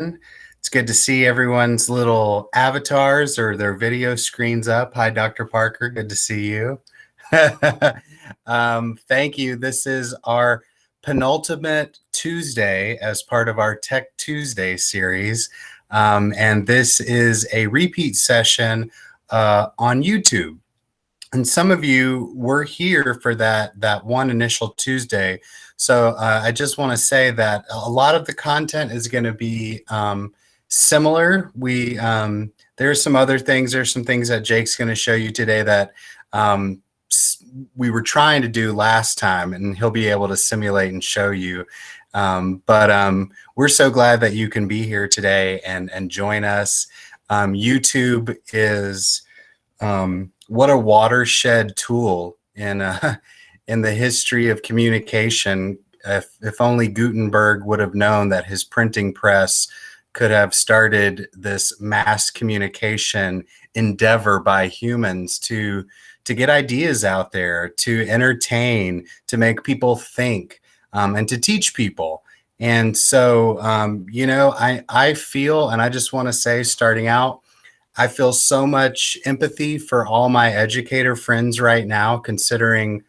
It's good to see everyone's little avatars or their video screens up. Hi, Dr. Parker. Good to see you. Thank you. This is our penultimate Tuesday as part of our Tech Tuesday series. And this is a repeat session on YouTube. And some of you were here for that one initial Tuesday. So I just want to say that a lot of the content is going to be similar. There's some other things. There's some things that Jake's going to show you today that we were trying to do last time, and he'll be able to simulate and show you. But we're so glad that you can be here today and join us. YouTube is what a watershed tool in the history of communication. If only Gutenberg would have known that his printing press could have started this mass communication endeavor by humans to get ideas out there, to entertain, to make people think, and to teach people. And so, I feel, and I just want to say, starting out, I feel so much empathy for all my educator friends right now, considering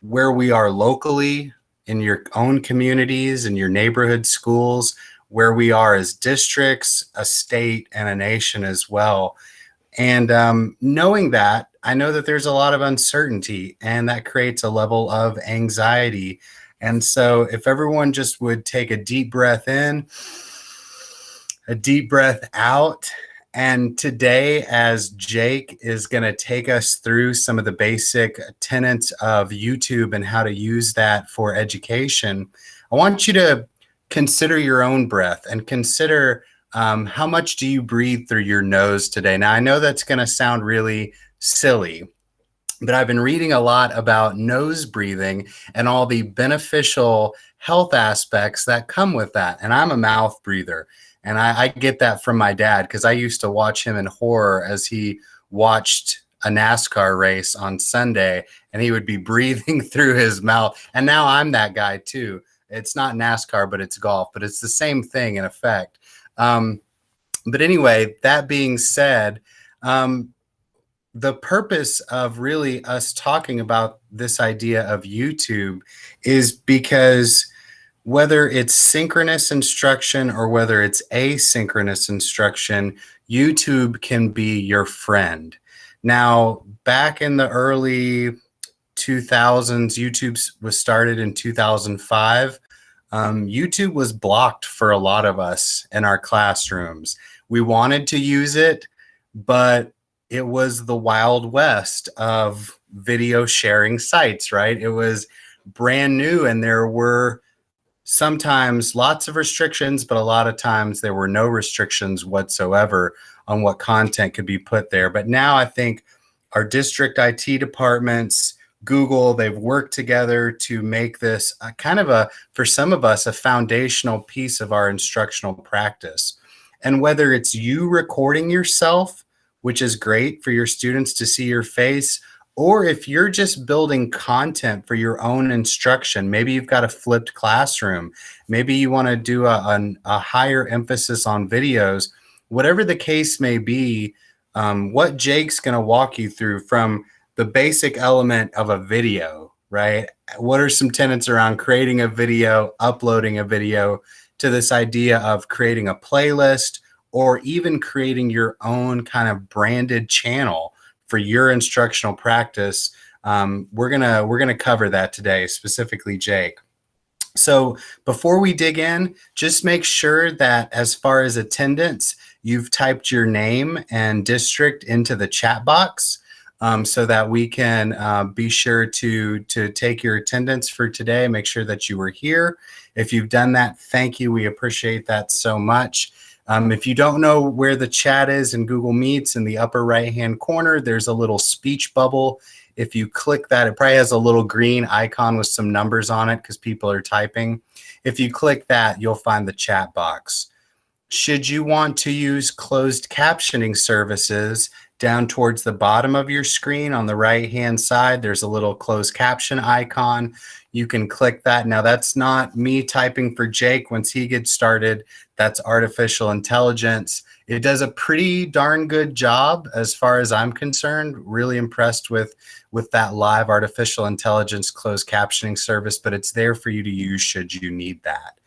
where we are locally in your own communities and your neighborhood schools, where we are as districts, a state, and a nation as well. And knowing that, I know that there's a lot of uncertainty, and that creates a level of anxiety. And so if everyone just would take a deep breath in, a deep breath out. And today, as Jake is going to take us through some of the basic tenets of YouTube and how to use that for education, I want you to consider your own breath and consider how much do you breathe through your nose today. Now, I know that's going to sound really silly, but I've been reading a lot about nose breathing and all the beneficial health aspects that come with that. And I'm a mouth breather. And I get that from my dad, because I used to watch him in horror as he watched a NASCAR race on Sunday, and he would be breathing through his mouth. And now I'm that guy too. It's not NASCAR, but it's golf, but it's the same thing in effect. But anyway, that being said, the purpose of really us talking about this idea of YouTube is because whether it's synchronous instruction or whether it's asynchronous instruction, YouTube can be your friend. Now, back in the early 2000s, YouTube was started in 2005. YouTube was blocked for a lot of us in our classrooms. We wanted to use it, but it was the Wild West of video sharing sites, right? It was brand new, and there were sometimes lots of restrictions, but a lot of times there were no restrictions whatsoever on what content could be put there. But now I think our district IT departments, Google, they've worked together to make this for some of us, a foundational piece of our instructional practice. And whether it's you recording yourself, which is great for your students to see your face, or if you're just building content for your own instruction, maybe you've got a flipped classroom, maybe you want to do a higher emphasis on videos, whatever the case may be, what Jake's going to walk you through from the basic element of a video, right? What are some tenets around creating a video, uploading a video, to this idea of creating a playlist, or even creating your own kind of branded channel for your instructional practice. We're gonna cover that today, specifically Jake. So before we dig in, just make sure that as far as attendance, you've typed your name and district into the chat box, so that we can be sure to take your attendance for today. Make sure that you were here. If you've done that, thank you. We appreciate that so much. If you don't know where the chat is in Google Meets, in the upper right-hand corner, there's a little speech bubble. If you click that, it probably has a little green icon with some numbers on it because people are typing. If you click that, you'll find the chat box. Should you want to use closed captioning services, down towards the bottom of your screen on the right-hand side, there's a little closed caption icon. You can click that. Now, that's not me typing for Jake once he gets started. That's artificial intelligence. It does a pretty darn good job as far as I'm concerned. Really impressed with that live artificial intelligence closed captioning service, but it's there for you to use should you need that.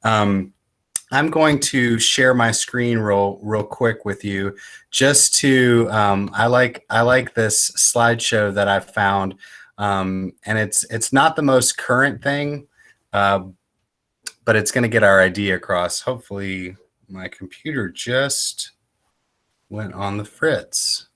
I'm going to share my screen real quick with you, just to I like this slideshow that I found, and it's not the most current thing, but it's going to get our idea across. Hopefully, my computer just went on the fritz.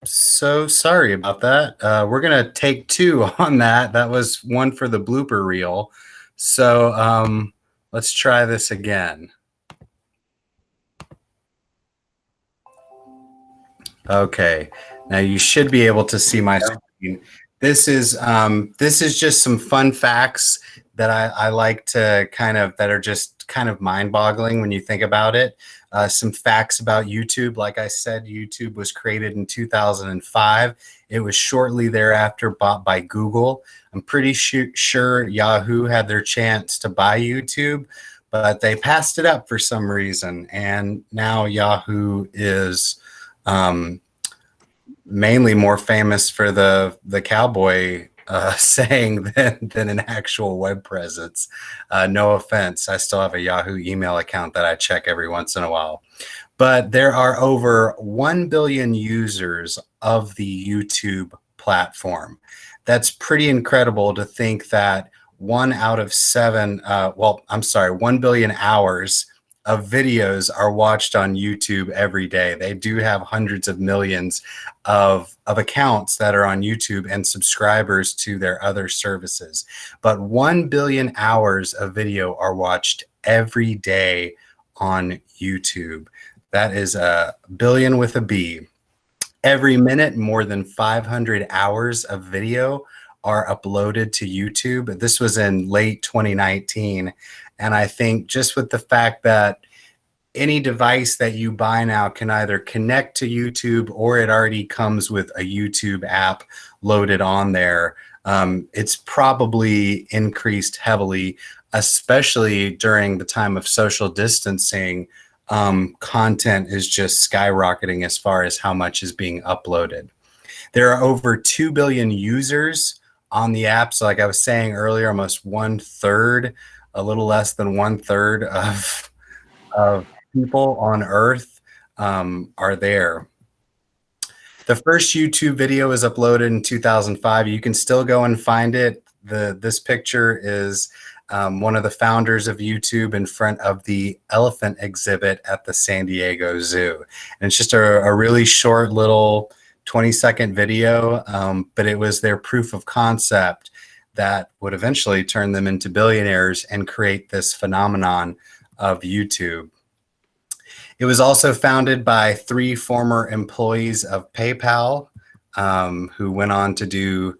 So sorry about that. We're gonna take two on that. That was one for the blooper reel. So let's try this again. Okay, now you should be able to see my screen. This is just some fun facts that I like to that are just kind of mind-boggling when you think about it. Some facts about YouTube. Like I said, YouTube was created in 2005. It was shortly thereafter bought by Google. I'm pretty sure Yahoo had their chance to buy YouTube, but they passed it up for some reason, and now Yahoo is mainly more famous for the cowboy saying than an actual web presence. No offense, I still have a Yahoo email account that I check every once in a while. But there are over 1 billion users of the YouTube platform. That's pretty incredible to think that 1 out of 7, 1 billion hours of videos are watched on YouTube every day. They do have hundreds of millions of accounts that are on YouTube and subscribers to their other services. But 1 billion hours of video are watched every day on YouTube. That is a billion with a B. Every minute, more than 500 hours of video are uploaded to YouTube. This was in late 2019. And I think just with the fact that any device that you buy now can either connect to YouTube or it already comes with a YouTube app loaded on there, it's probably increased heavily, especially during the time of social distancing. Content is just skyrocketing as far as how much is being uploaded. There are over 2 billion users on the app. So like I was saying earlier, almost 1/3, a little less than 1/3 of people on Earth are there. The first YouTube video was uploaded in 2005. You can still go and find it. This picture is one of the founders of YouTube in front of the elephant exhibit at the San Diego Zoo. And it's just a really short little 20-second video, but it was their proof of concept that would eventually turn them into billionaires and create this phenomenon of YouTube. It was also founded by 3 former employees of PayPal, who went on to do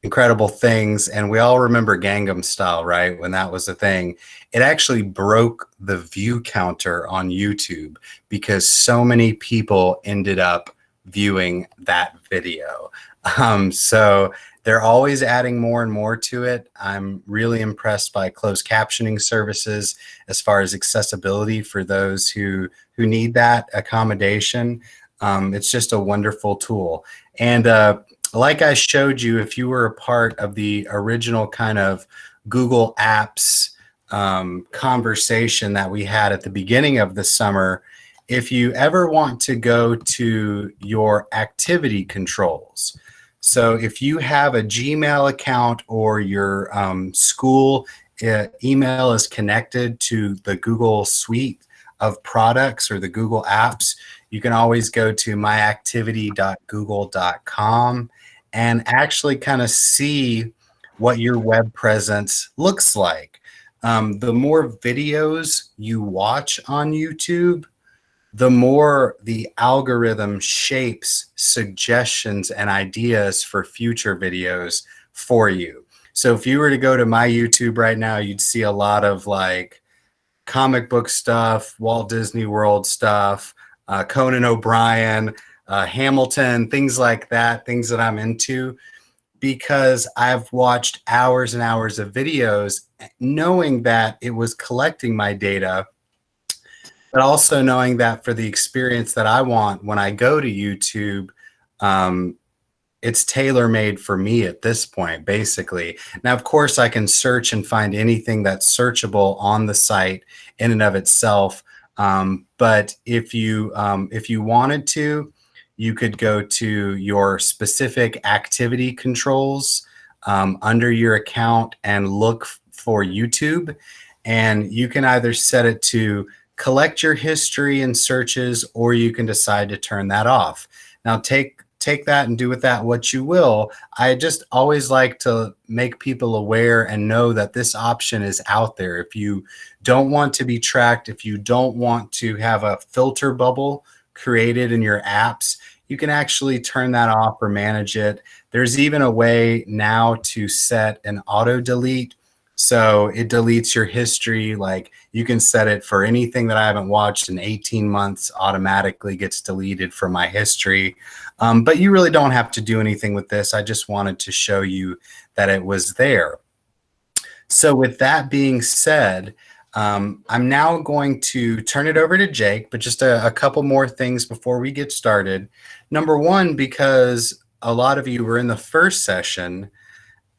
incredible things. And we all remember Gangnam Style, right? When that was a thing, it actually broke the view counter on YouTube because so many people ended up viewing that video. So they're always adding more and more to it. I'm really impressed by closed captioning services as far as accessibility for those who need that accommodation. It's just a wonderful tool. And like I showed you, if you were a part of the original kind of Google Apps conversation that we had at the beginning of the summer, if you ever want to go to your activity controls, so if you have a Gmail account or your school email is connected to the Google suite of products or the Google apps, you can always go to myactivity.google.com and actually kind of see what your web presence looks like. The more videos you watch on YouTube, the more the algorithm shapes suggestions and ideas for future videos for you. So if you were to go to my YouTube right now, you'd see a lot of like comic book stuff, Walt Disney World stuff, Conan O'Brien, Hamilton, things like that, things that I'm into, because I've watched hours and hours of videos knowing that it was collecting my data, but also knowing that for the experience that I want when I go to YouTube, it's tailor-made for me at this point, basically. Now, of course, I can search and find anything that's searchable on the site in and of itself. But if you wanted to, you could go to your specific activity controls under your account and look for YouTube. And you can either set it to collect your history and searches, or you can decide to turn that off. Now, take that and do with that what you will. I just always like to make people aware and know that this option is out there. If you don't want to be tracked, if you don't want to have a filter bubble created in your apps, you can actually turn that off or manage it. There's even a way now to set an auto delete. So it deletes your history. Like you can set it for anything that I haven't watched in 18 months, automatically gets deleted from my history. But you really don't have to do anything with this. I just wanted to show you that it was there. So with that being said, I'm now going to turn it over to Jake, but just a couple more things before we get started. Number one, because a lot of you were in the first session,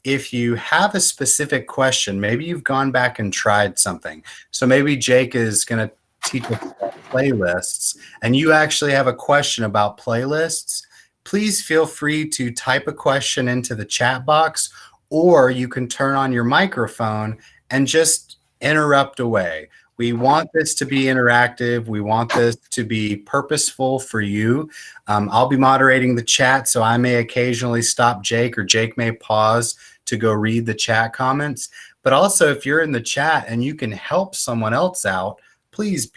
if you have a specific question, maybe you've gone back and tried something. So maybe Jake is going to teach us about playlists, and you actually have a question about playlists. Please feel free to type a question into the chat box, or you can turn on your microphone and just interrupt away. We want this to be interactive. We want this to be purposeful for you. I'll be moderating the chat, so I may occasionally stop Jake, or Jake may pause to go read the chat comments. But also, if you're in the chat and you can help someone else out, please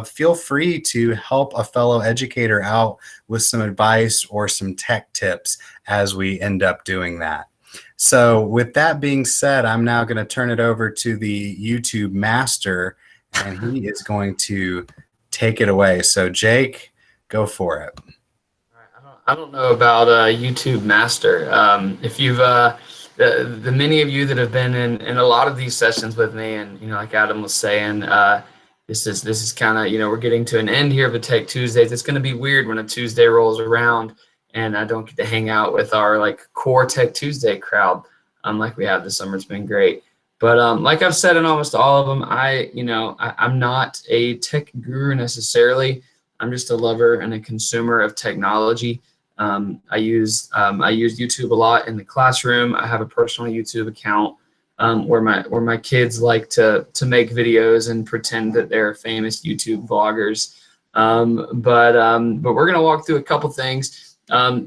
feel free to help a fellow educator out with some advice or some tech tips as we end up doing that. So with that being said, I'm now going to turn it over to the YouTube master, and he is going to take it away. So Jake, go for it. I don't know about YouTube master. If you've the many of you that have been in a lot of these sessions with me, and like Adam was saying, this is kind of, we're getting to an end here of the Tech Tuesdays. It's going to be weird when a Tuesday rolls around and I don't get to hang out with our like core Tech Tuesday crowd like we have this summer. It's been great. But like I've said in almost all of them, I'm not a tech guru necessarily. I'm just a lover and a consumer of technology. I use YouTube a lot in the classroom. I have a personal YouTube account where my kids like to make videos and pretend that they're famous YouTube vloggers. But we're gonna walk through a couple things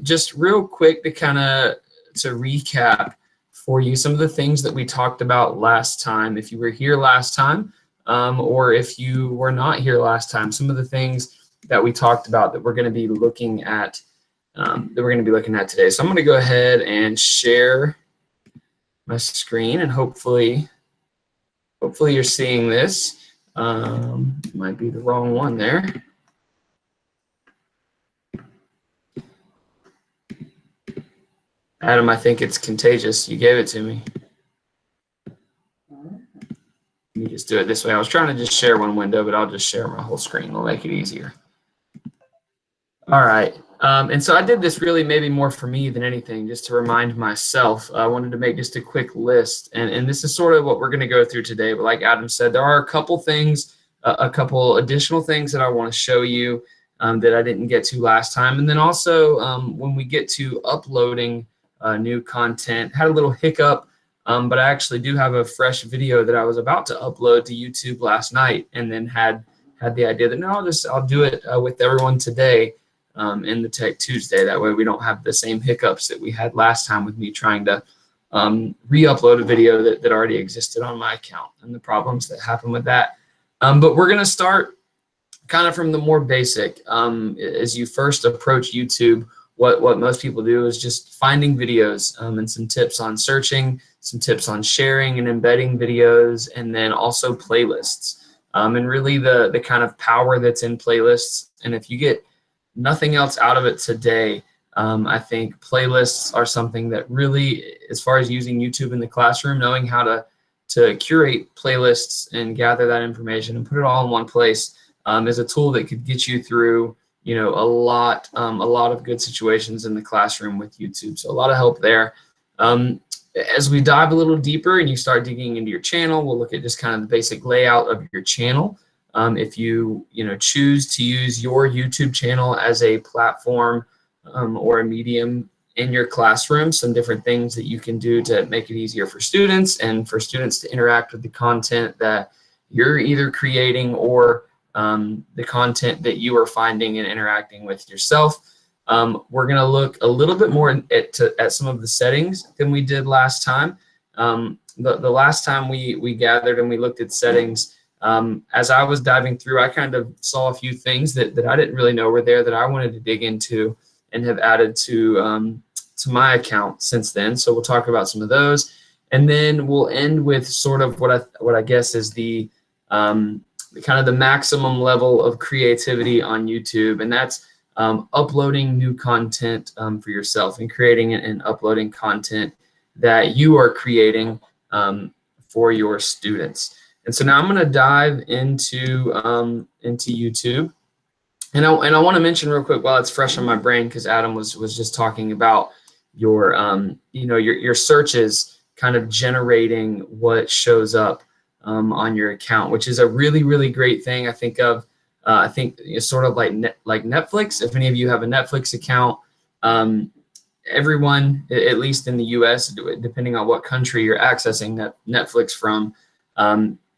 just real quick to recap for you some of the things that we talked about last time. If you were here last time, or if you were not here last time, some of the things that we talked about that we're going to be looking at today. So I'm going to go ahead and share my screen, and hopefully you're seeing this. Might be the wrong one there. Adam, I think it's contagious. You gave it to me. Let me just do it this way. I was trying to just share one window, but I'll just share my whole screen. It'll make it easier. All right. And so I did this really maybe more for me than anything, just to remind myself. I wanted to make just a quick list. And this is sort of what we're going to go through today. But like Adam said, there are a couple things a couple additional things that I want to show you that I didn't get to last time. And then also when we get to uploading new content, had a little hiccup, but I actually do have a fresh video that I was about to upload to YouTube last night, and then had the idea that no, I'll do it with everyone today in the Tech Tuesday. That way we don't have the same hiccups that we had last time with me trying to re-upload a video that already existed on my account, and the problems that happen with that. But we're going to start kind of from the more basic. As you first approach YouTube, what most people do is just finding videos and some tips on searching, some tips on sharing and embedding videos, and then also playlists. And really the kind of power that's in playlists. And if you get nothing else out of it today, I think playlists are something that really, as far as using YouTube in the classroom, knowing how to curate playlists and gather that information and put it all in one place is a tool that could get you through, a lot of good situations in the classroom with YouTube. So a lot of help there. As we dive a little deeper and you start digging into your channel, we'll look at just kind of the basic layout of your channel. If you choose to use your YouTube channel as a platform or a medium in your classroom, some different things that you can do to make it easier for students and for students to interact with the content that you're either creating or the content that you are finding and interacting with yourself. We're going to look a little bit more at some of the settings than we did last time. The last time we gathered and we looked at settings, as I was diving through, I kind of saw a few things that I didn't really know were there that I wanted to dig into and have added to my account since then. So we'll talk about some of those, and then we'll end with sort of what I guess is the kind of the maximum level of creativity on YouTube, and that's uploading new content for yourself and creating and uploading content that you are creating for your students. And so now I'm going to dive into YouTube, and I want to mention real quick while it's fresh on my brain, because Adam was just talking about your your searches kind of generating what shows up on your account, which is a really great thing. I think it's sort of like Netflix. If any of you have a Netflix account, everyone, at least in the US, depending on what country you're accessing Netflix from,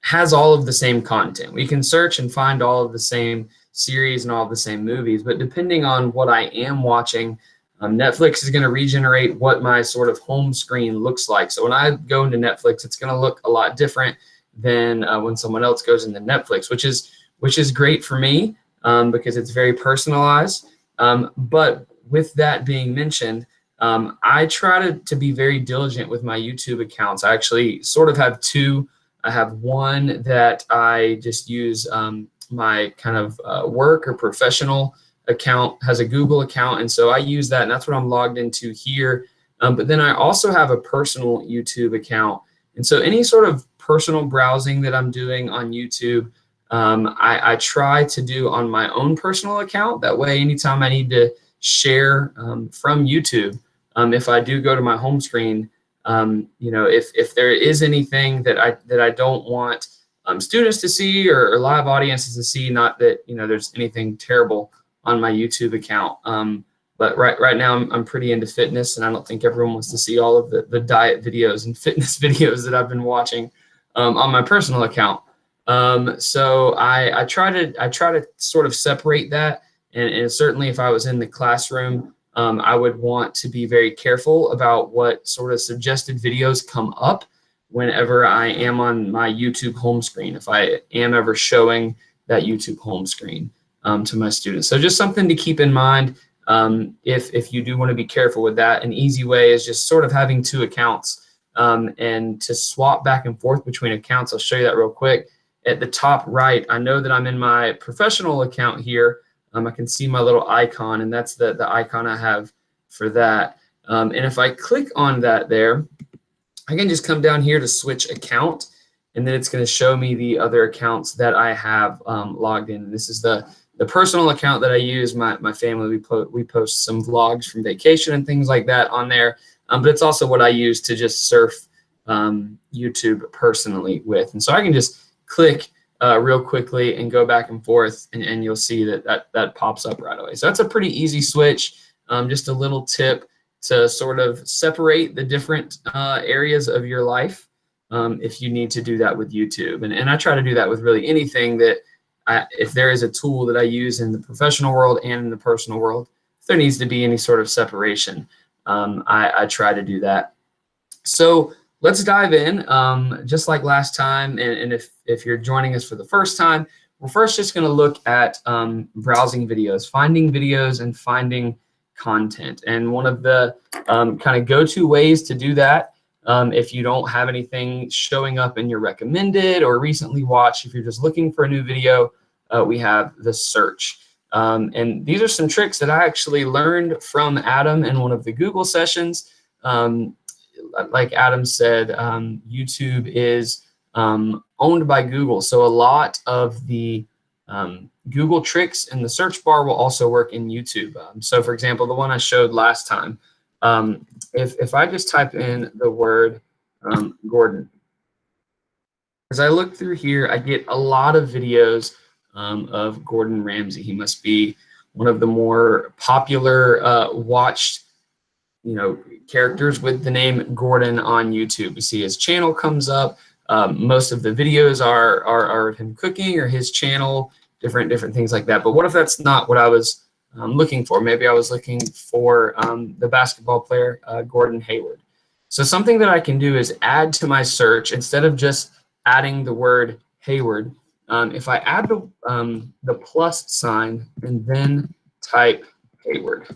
has all of the same content. We can search and find all of the same series and all of the same movies, but depending on what I am watching, Netflix is going to regenerate what my sort of home screen looks like. So when I go into Netflix, it's going to look a lot different than when someone else goes into Netflix, which is great for me because it's very personalized. But with that being mentioned, I try to be very diligent with my YouTube accounts. I actually sort of have two. I have one that I just use my kind of work or professional account, has a Google account, and so I use that, and that's what I'm logged into here. But then I also have a personal YouTube account, and so any sort of personal browsing that I'm doing on YouTube, I try to do on my own personal account. That way, anytime I need to share from YouTube, if I do go to my home screen, if there is anything that I don't want students to see or live audiences to see, not that there's anything terrible on my YouTube account, but right now I'm pretty into fitness, and I don't think everyone wants to see all of the diet videos and fitness videos that I've been watching on my personal account. So I try to sort of separate that, and certainly if I was in the classroom, I would want to be very careful about what sort of suggested videos come up whenever I am on my YouTube home screen, if I am ever showing that YouTube home screen to my students. So just something to keep in mind if you do want to be careful with that. An easy way is just sort of having two accounts and to swap back and forth between accounts. I'll show you that real quick. At the top right, I know that I'm in my professional account here. I can see my little icon, and that's the icon I have for that. And if I click on that there, I can just come down here to switch account, and then it's going to show me the other accounts that I have logged in. This is the personal account that I use. My family, we post some vlogs from vacation and things like that on there, but it's also what I use to just surf YouTube personally with. And so I can just click real quickly and go back and forth, and you'll see that pops up right away. So that's a pretty easy switch. Just a little tip to sort of separate the different areas of your life if you need to do that with YouTube. And I try to do that with really anything that if there is a tool that I use in the professional world and in the personal world, if there needs to be any sort of separation, I try to do that. So let's dive in, just like last time. And if you're joining us for the first time, we're first just going to look at browsing videos, finding videos, and finding content. And one of the kind of go-to ways to do that, if you don't have anything showing up in your recommended or recently watched, if you're just looking for a new video, we have the search. And these are some tricks that I actually learned from Adam in one of the Google sessions. Like Adam said, YouTube is owned by Google. So a lot of the Google tricks in the search bar will also work in YouTube. So for example, the one I showed last time, if I just type in the word Gordon, as I look through here, I get a lot of videos of Gordon Ramsay. He must be one of the more popular watched characters with the name Gordon on YouTube. You see his channel comes up. Most of the videos are of him cooking or his channel, different things like that. But what if that's not what I was looking for? Maybe I was looking for the basketball player Gordon Hayward. So something that I can do is add to my search, instead of just adding the word Hayward. If I add the plus sign and then type Hayward,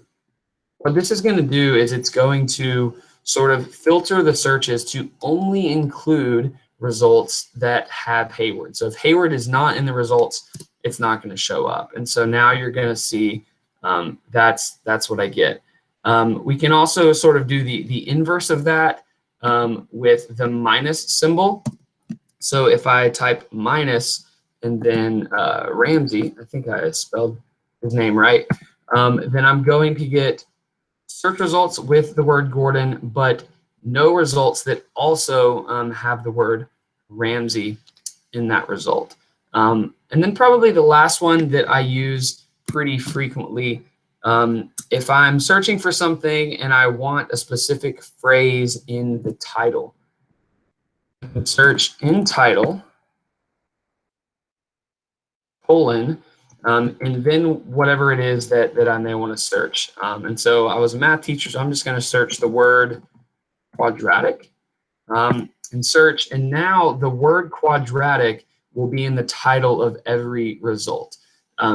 what this is going to do is it's going to sort of filter the searches to only include results that have Hayward. So if Hayward is not in the results, it's not going to show up. And so now you're going to see that's what I get. We can also sort of do the inverse of that with the minus symbol. So if I type minus and then Ramsay, I think I spelled his name right, then I'm going to get search results with the word Gordon, but no results that also have the word Ramsay in that result. And then probably the last one that I use pretty frequently, if I'm searching for something and I want a specific phrase in the title, search in title, colon, and then whatever it is that I may want to search. And so I was a math teacher, so I'm just going to search the word quadratic and search. And now the word quadratic will be in the title of every result.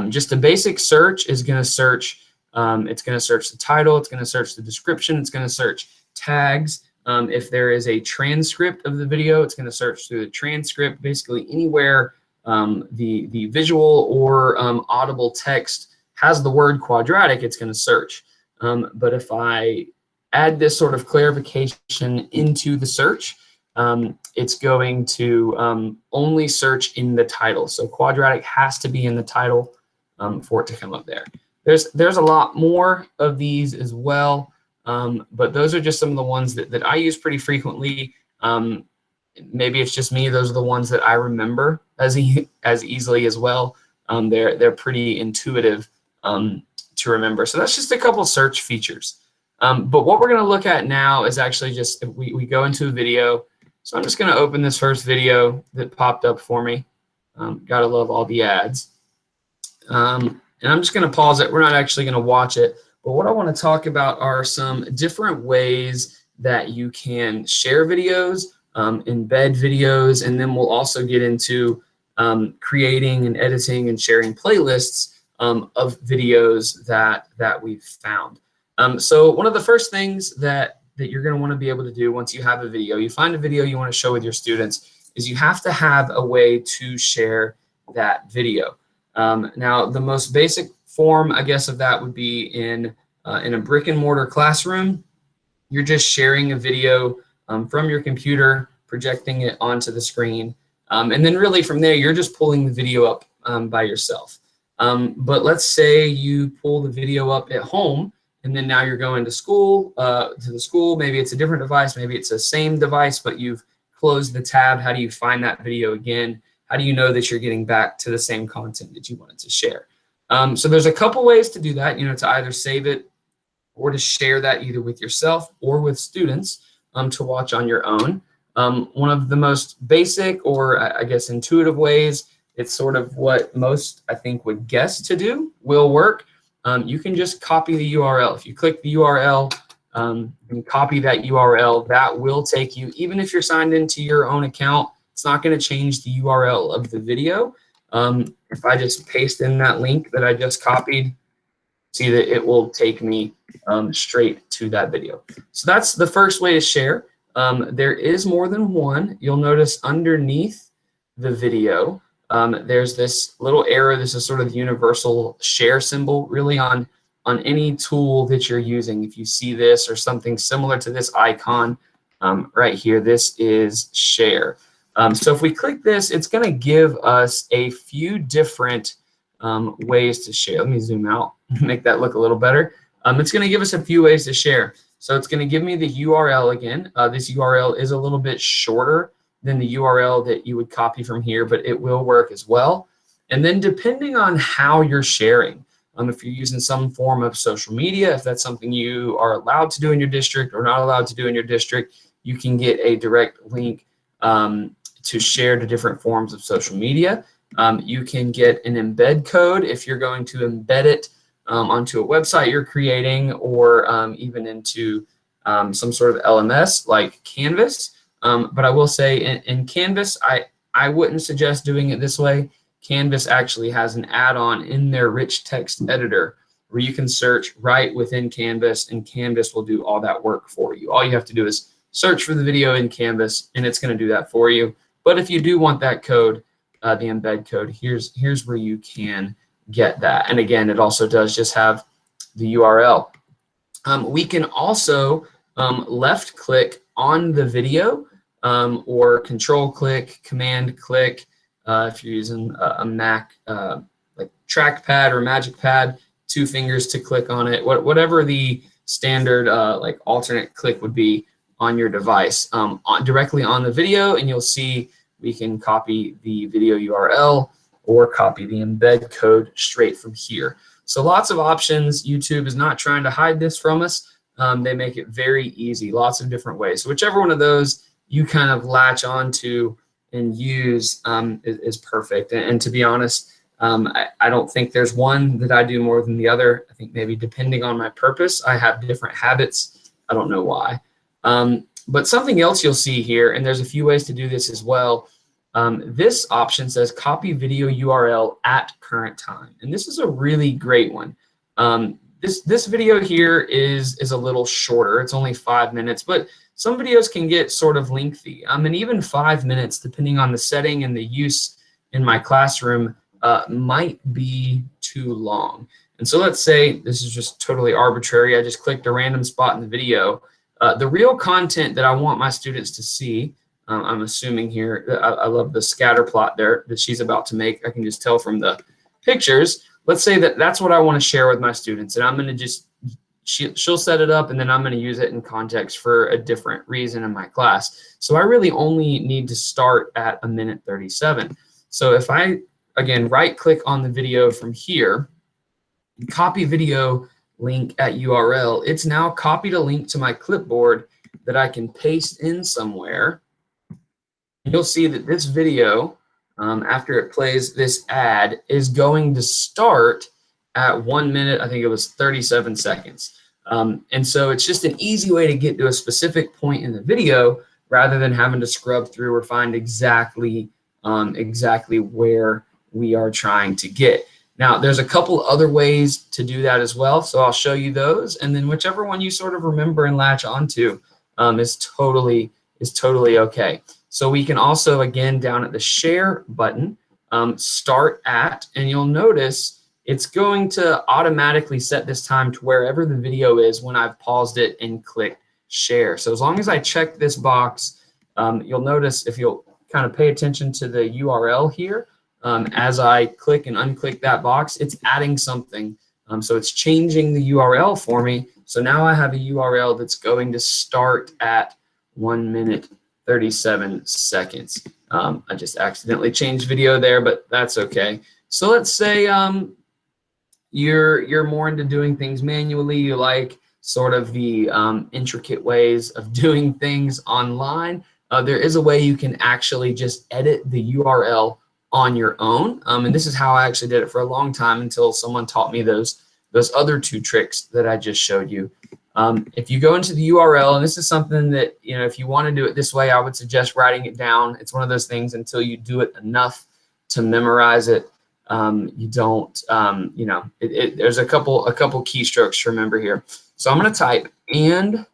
Just a basic search is going to search. It's going to search the title. It's going to search the description. It's going to search tags. If there is a transcript of the video, it's going to search through the transcript. Basically anywhere the visual or audible text has the word quadratic, it's going to search. But if I add this sort of clarification into the search, it's going to only search in the title. So quadratic has to be in the title for it to come up there. There's a lot more of these as well, but those are just some of the ones that I use pretty frequently. Maybe it's just me. Those are the ones that I remember as easily as well. They're pretty intuitive to remember. So that's just a couple search features. But what we're going to look at now is actually just we go into a video. So I'm just going to open this first video that popped up for me. Gotta love all the ads. And I'm just going to pause it. We're not actually going to watch it. But what I want to talk about are some different ways that you can share videos, embed videos, and then we'll also get into creating and editing and sharing playlists of videos that we've found. So one of the first things that you're going to want to be able to do once you have a video, you find a video you want to show with your students, is you have to have a way to share that video. Now, the most basic form, I guess, of that would be in a brick and mortar classroom. You're just sharing a video from your computer, projecting it onto the screen. And then really from there, you're just pulling the video up by yourself. But let's say you pull the video up at home, and then now you're going to the school. Maybe it's a different device. Maybe it's the same device, but you've closed the tab. How do you find that video again? how do you know that you're getting back to the same content that you wanted to share? So there's a couple ways to do that, to either save it or to share that either with yourself or with students to watch on your own. One of the most basic, or I guess intuitive ways, it's sort of what most I think would guess to do, will work. You can just copy the URL. If you click the URL and copy that URL, that will take you, even if you're signed into your own account, it's not going to change the URL of the video. If I just paste in that link that I just copied, see that it will take me straight to that video. So that's the first way to share. There is more than one. You'll notice underneath the video, there's this little arrow. This is sort of the universal share symbol, really on any tool that you're using. If you see this or something similar to this icon right here, this is share. So if we click this, it's going to give us a few different ways to share. Let me zoom out, make that look a little better. It's going to give us a few ways to share. So it's going to give me the URL again. This URL is a little bit shorter than the URL that you would copy from here, but it will work as well. And then depending on how you're sharing, if you're using some form of social media, if that's something you are allowed to do in your district or not allowed to do in your district, you can get a direct link to share to different forms of social media. You can get an embed code if you're going to embed it onto a website you're creating, or even into some sort of LMS like Canvas. But I will say in Canvas, I wouldn't suggest doing it this way. Canvas actually has an add-on in their rich text editor where you can search right within Canvas, and Canvas will do all that work for you. All you have to do is search for the video in Canvas, and it's going to do that for you. But if you do want that code, the embed code, here's where you can get that. And again, it also does just have the URL. We can also left click on the video, or control click, command click, if you're using a Mac like trackpad or magic pad, 2 fingers to click on it, whatever the standard like alternate click would be on your device, directly on the video, and you'll see we can copy the video URL or copy the embed code straight from here. So lots of options. YouTube is not trying to hide this from us. They make it very easy, lots of different ways. So whichever one of those you kind of latch onto and use is perfect. And to be honest, I don't think there's one that I do more than the other. I think maybe depending on my purpose, I have different habits. I don't know why. But something else you'll see here, and there's a few ways to do this as well. This option says copy video URL at current time. And this is a really great one. This video here is a little shorter. It's only 5 minutes, but some videos can get sort of lengthy. And even 5 minutes, depending on the setting and the use in my classroom, might be too long. And so let's say this is just totally arbitrary. I just clicked a random spot in the video. The real content that I want my students to see, I'm assuming here, I love the scatter plot there that she's about to make. I can just tell from the pictures. Let's say that that's what I want to share with my students, and I'm going to just, she'll set it up, and then I'm going to use it in context for a different reason in my class. So I really only need to start at 1:37. So if I, again, right click on the video from here, copy video link at URL, it's now copied a link to my clipboard that I can paste in somewhere. You'll see that this video, after it plays this ad, is going to start at 1 minute, I think it was 37 seconds. And so it's just an easy way to get to a specific point in the video rather than having to scrub through or find exactly where we are trying to get. Now, there's a couple other ways to do that as well, so I'll show you those, and then whichever one you sort of remember and latch onto is totally okay. So we can also, again, down at the share button, start at, and you'll notice it's going to automatically set this time to wherever the video is when I've paused it and clicked share. So as long as I check this box, you'll notice, if you'll kind of pay attention to the URL here, as I click and unclick that box, it's adding something. So it's changing the URL for me. So now I have a URL that's going to start at 1:37. I just accidentally changed video there, but that's okay. So let's say you're more into doing things manually. You like sort of the intricate ways of doing things online. There is a way you can actually just edit the URL on your own. And this is how I actually did it for a long time until someone taught me those other two tricks that I just showed you. If you go into the URL, and this is something that, you know, if you want to do it this way, I would suggest writing it down. It's one of those things until you do it enough to memorize it. You don't, you know, there's a couple keystrokes to remember here. So I'm going to type and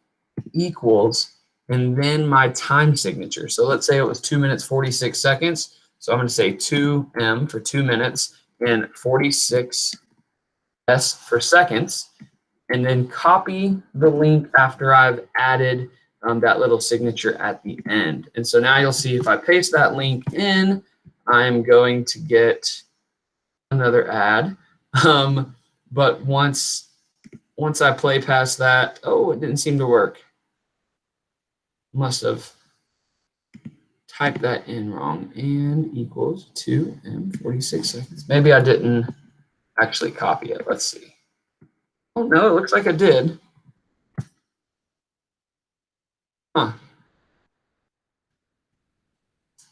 equals and then my time signature. So let's say it was 2 minutes, 46 seconds. So I'm going to say 2M for 2 minutes and 46 S for seconds, and then copy the link after I've added that little signature at the end. And so now you'll see if I paste that link in, I'm going to get another ad. But once I play past that, oh, it didn't seem to work. Must have typed that in wrong. And equals 2M 46 seconds. Maybe I didn't actually copy it. Let's see. Oh no, it looks like I did. Huh.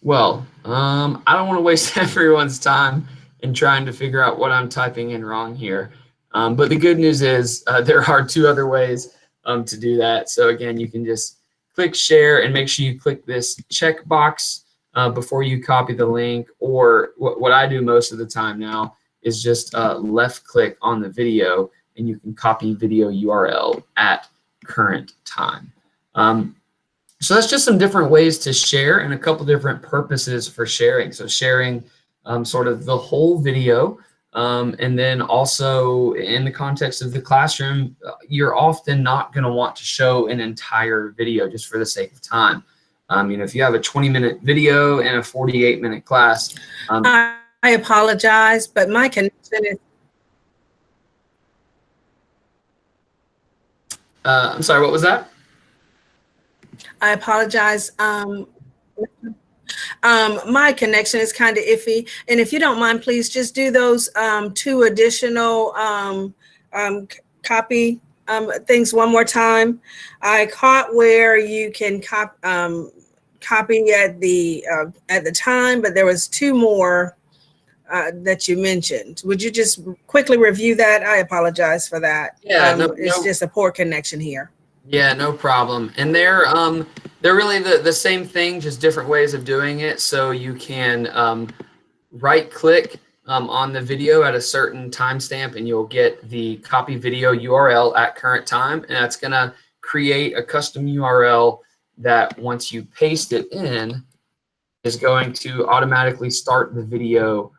Well, I don't want to waste everyone's time in trying to figure out what I'm typing in wrong here. But the good news is there are two other ways to do that. So again, you can just click share and make sure you click this checkbox before you copy the link. Or what I do most of the time now is just left click on the video and you can copy video URL at current time. So that's just some different ways to share and a couple different purposes for sharing. So sharing sort of the whole video, and then also in the context of the classroom, you're often not going to want to show an entire video just for the sake of time. You know, if you have a 20-minute video and a 48-minute class. I apologize, but my connection is. I'm sorry, what was that? I apologize. My connection is kind of iffy, and if you don't mind, please just do those two additional copy things one more time. I caught where you can copy at the time, but there was two more that you mentioned. Would you just quickly review that? I apologize for that. Yeah, it's just a poor connection here. Yeah, no problem. And they're really the same thing, just different ways of doing it. So you can right click on the video at a certain timestamp and you'll get the copy video URL at current time. And that's going to create a custom URL that once you paste it in is going to automatically start the video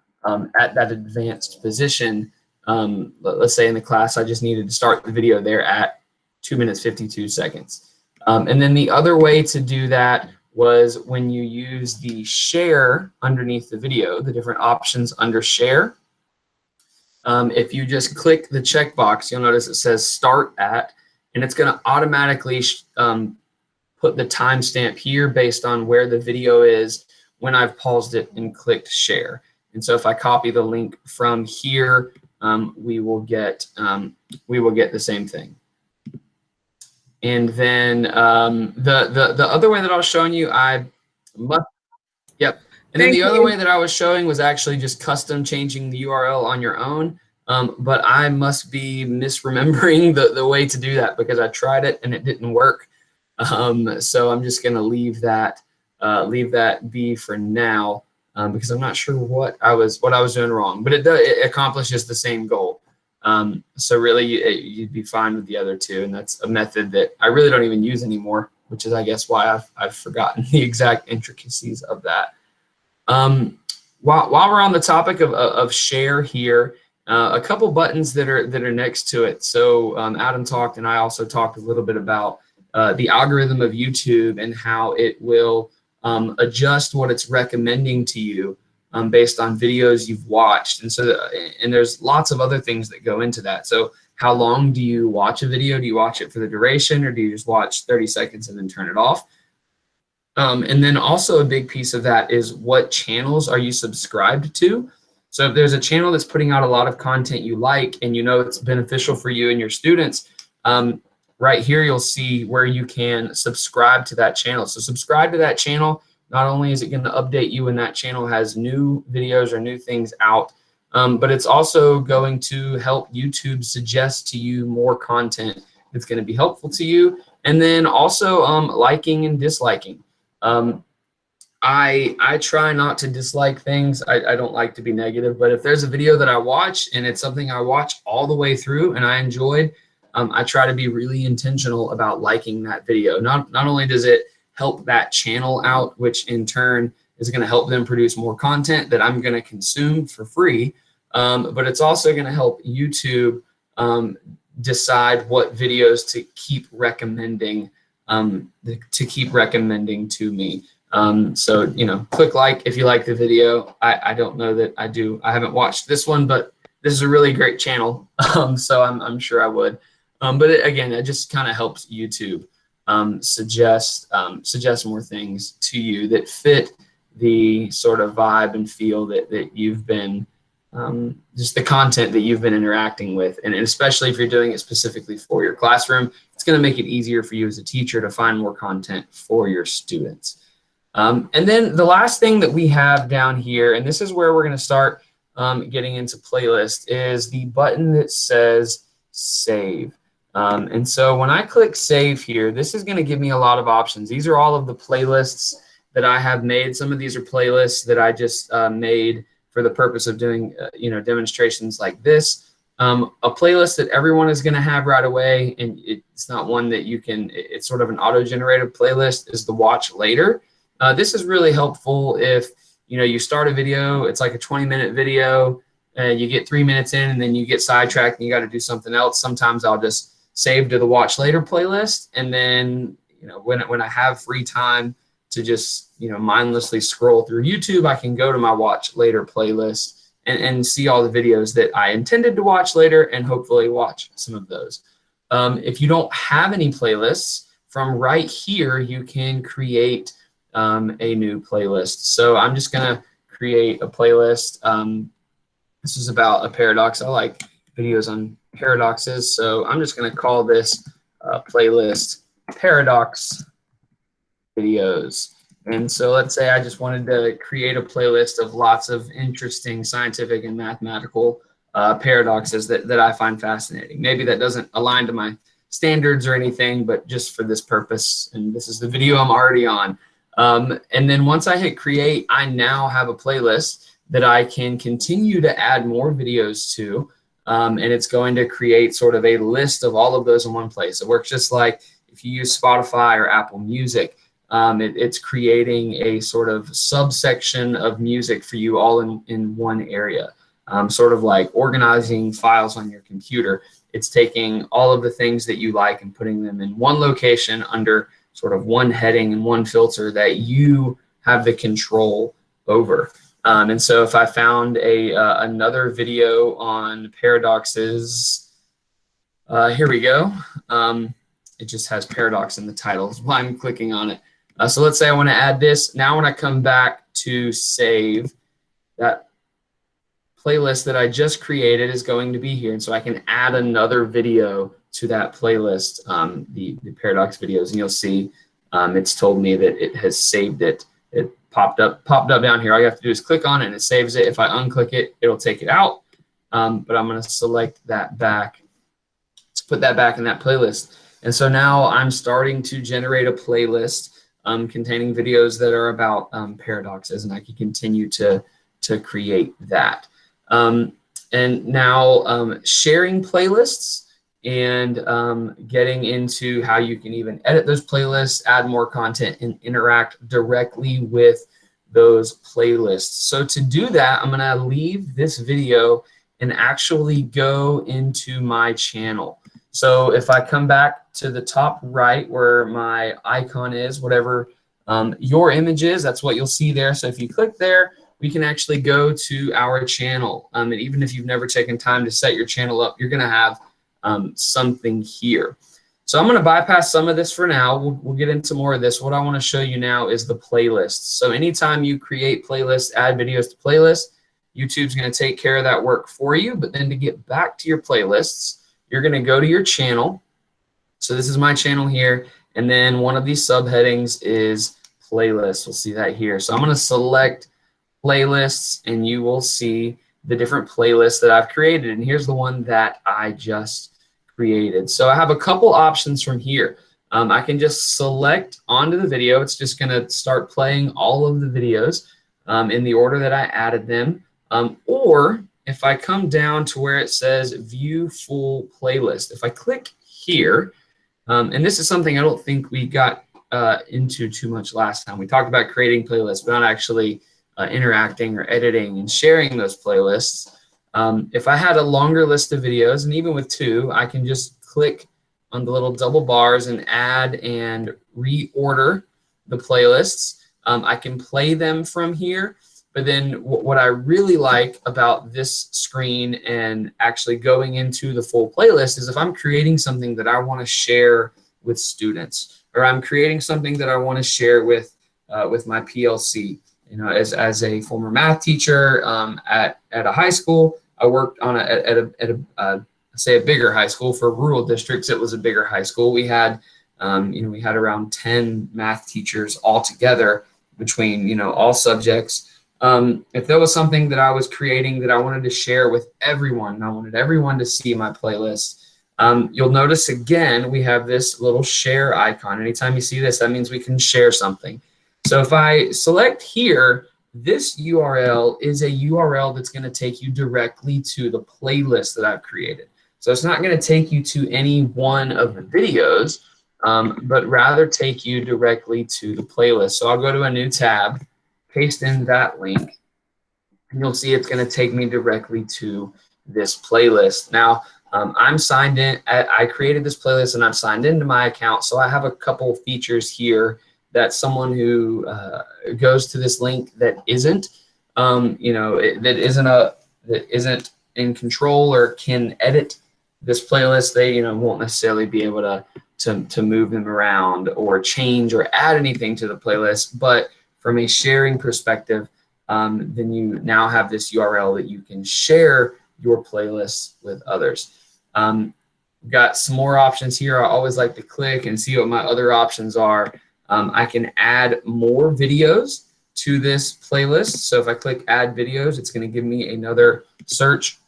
at that advanced position. Let's say in the class, I just needed to start the video there at 2 minutes, 52 seconds. And then the other way to do that was when you use the share underneath the video, the different options under share. If you just click the checkbox, you'll notice it says start at, and it's going to automatically put the timestamp here based on where the video is when I've paused it and clicked share. And so if I copy the link from here, we will get the same thing. And then the other way that I was showing you, And then the other way that I was showing was actually just custom changing the URL on your own. But I must be misremembering the way to do that because I tried it and it didn't work. So I'm just going to leave that be for now because I'm not sure what I was doing wrong. But it accomplishes the same goal. So really you'd be fine with the other two, and that's a method that I really don't even use anymore, which is I guess why I've forgotten the exact intricacies of that. While we're on the topic of share here, a couple buttons that are next to it. So Adam talked and I also talked a little bit about the algorithm of YouTube and how it will adjust what it's recommending to you based on videos you've watched. And there's lots of other things that go into that. So how long do you watch a video? Do you watch it for the duration, or do you just watch 30 seconds and then turn it off? And then also a big piece of that is what channels are you subscribed to? So if there's a channel that's putting out a lot of content you like and you know it's beneficial for you and your students, right here you'll see where you can subscribe to that channel. So subscribe to that channel. Not only is it going to update you when that channel has new videos or new things out, but it's also going to help YouTube suggest to you more content that's going to be helpful to you. And then also liking and disliking. I try not to dislike things. I don't like to be negative, but if there's a video that I watch and it's something I watch all the way through and I enjoyed, I try to be really intentional about liking that video. Not only does it help that channel out, which in turn is going to help them produce more content that I'm going to consume for free, but it's also going to help YouTube decide what videos to keep recommending to me. So, you know, click like if you like the video. I don't know that I do. I haven't watched this one, but this is a really great channel. So I'm sure I would. But again, it just kind of helps YouTube suggest more things to you that fit the sort of vibe and feel that you've been, just the content that you've been interacting with. And especially if you're doing it specifically for your classroom, it's going to make it easier for you as a teacher to find more content for your students. And then the last thing that we have down here, and this is where we're going to start getting into playlist, is the button that says save. And so when I click save here, this is going to give me a lot of options. These are all of the playlists that I have made. Some of these are playlists that I just made for the purpose of doing demonstrations like this. A playlist that everyone is going to have right away, and it's not one that you can, it's sort of an auto-generated playlist, is the watch later. This is really helpful if you start a video, it's like a 20-minute video, you get 3 minutes in and then you get sidetracked and you got to do something else. Sometimes I'll just save to the watch later playlist, and then when I have free time to just mindlessly scroll through YouTube, I can go to my watch later playlist and see all the videos that I intended to watch later and hopefully watch some of those. If you don't have any playlists, from right here you can create a new playlist. So I'm just gonna create a playlist. This is about a paradox. I like videos on paradoxes, so I'm just gonna call this playlist paradox videos. And so let's say I just wanted to create a playlist of lots of interesting scientific and mathematical paradoxes that I find fascinating. Maybe that doesn't align to my standards or anything, but just for this purpose, and this is the video I'm already on. And then once I hit create, I now have a playlist that I can continue to add more videos to. And it's going to create sort of a list of all of those in one place. It works just like if you use Spotify or Apple Music. It's creating a sort of subsection of music for you all in one area, sort of like organizing files on your computer. It's taking all of the things that you like and putting them in one location under sort of one heading and one filter that you have the control over. And so if I found another video on paradoxes, here we go. It just has paradox in the title while I'm clicking on it. So let's say I want to add this. Now when I come back to save, that playlist that I just created is going to be here. And so I can add another video to that playlist, the paradox videos, and you'll see it's told me that it has saved it. It popped up down here. All you have to do is click on it and it saves it. If I unclick it, it'll take it out. But I'm going to select that back to put that back in that playlist. And so now I'm starting to generate a playlist containing videos that are about paradoxes, and I can continue to create that. And now sharing playlists and getting into how you can even edit those playlists, add more content, and interact directly with those playlists. So to do that, I'm going to leave this video and actually go into my channel. So if I come back to the top right where my icon is, whatever your image is, that's what you'll see there. So if you click there, we can actually go to our channel. And even if you've never taken time to set your channel up, you're going to have something here. So I'm going to bypass some of this for now. We'll get into more of this. What I want to show you now is the playlists. So anytime you create playlists, add videos to playlists, YouTube's going to take care of that work for you. But then to get back to your playlists, you're going to go to your channel. So this is my channel here. And then one of these subheadings is playlists. We'll see that here. So I'm going to select playlists, and you will see the different playlists that I've created. And here's the one that I just created. So I have a couple options from here. I can just select onto the video. It's just going to start playing all of the videos in the order that I added them. Or if I come down to where it says view full playlist, if I click here, and this is something I don't think we got into too much last time. We talked about creating playlists, but not actually interacting or editing and sharing those playlists. If I had a longer list of videos, and even with 2, I can just click on the little double bars and add and reorder the playlists. I can play them from here. But then what I really like about this screen and actually going into the full playlist is if I'm creating something that I want to share with students, or I'm creating something that I want to share with my PLC. You know, as a former math teacher at a high school, I worked on say a bigger high school. For rural districts, it was a bigger high school. We had we had around 10 math teachers all together between all subjects. If there was something that I was creating that I wanted to share with everyone, I wanted everyone to see my playlist. You'll notice again, we have this little share icon. Anytime you see this, that means we can share something. So if I select here, this URL is a URL that's going to take you directly to the playlist that I've created. So it's not going to take you to any one of the videos, but rather take you directly to the playlist. So I'll go to a new tab, paste in that link, and you'll see it's going to take me directly to this playlist. Now, I'm signed in. I created this playlist and I'm signed into my account. So I have a couple features here that someone who goes to this link that isn't, that isn't in control or can edit this playlist, they won't necessarily be able to move them around or change or add anything to the playlist. But from a sharing perspective, then you now have this URL that you can share your playlists with others. We've got some more options here. I always like to click and see what my other options are. I can add more videos to this playlist. So if I click add videos, it's going to give me another search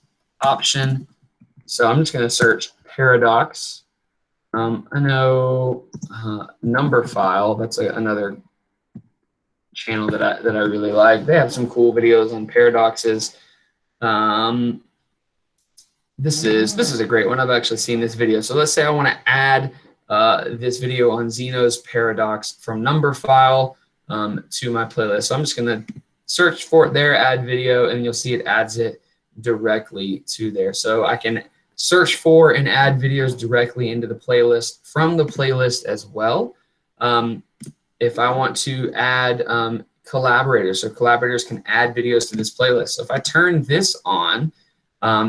option. So I'm just going to search Paradox. I know Numberphile, that's another channel that I really like. They have some cool videos on paradoxes. This is a great one. I've actually seen this video. So let's say I want to add this video on Zeno's paradox from Numberphile to my playlist. So I'm just going to search for it there, add video, and you'll see it adds it directly to there. So I can search for and add videos directly into the playlist from the playlist as well. If I want to add collaborators, so collaborators can add videos to this playlist. So if I turn this on,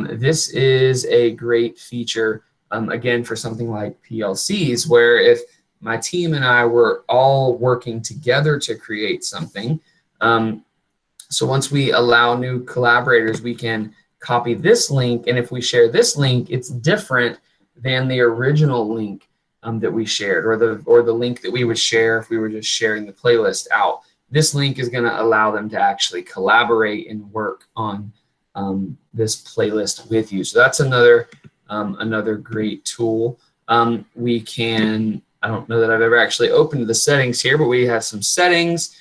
this is a great feature, again, for something like PLCs, where if my team and I were all working together to create something, so once we allow new collaborators, we can copy this link, and if we share this link, it's different than the original link that we shared, or the link that we would share if we were just sharing the playlist out. This link is going to allow them to actually collaborate and work on this playlist with you. So that's another great tool. We can, I don't know that I've ever actually opened the settings here, but we have some settings.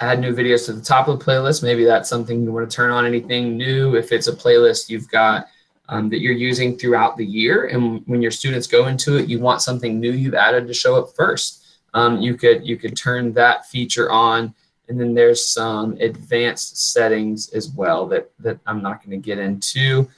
Add new videos to the top of the playlist. Maybe that's something you want to turn on, anything new. If it's a playlist you've got that you're using throughout the year, and when your students go into it, you want something new you've added to show up first. You could turn that feature on, and then there's some advanced settings as well that I'm not going to get into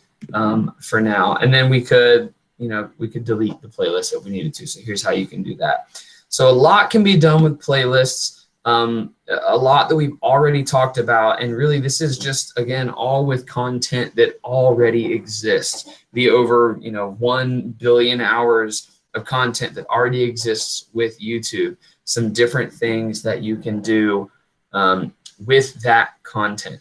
for now. And then we could delete the playlist if we needed to. So here's how you can do that. So a lot can be done with playlists. A lot that we've already talked about, and really this is just, again, all with content that already exists. The over 1 billion hours of content that already exists with YouTube. Some different things that you can do with that content.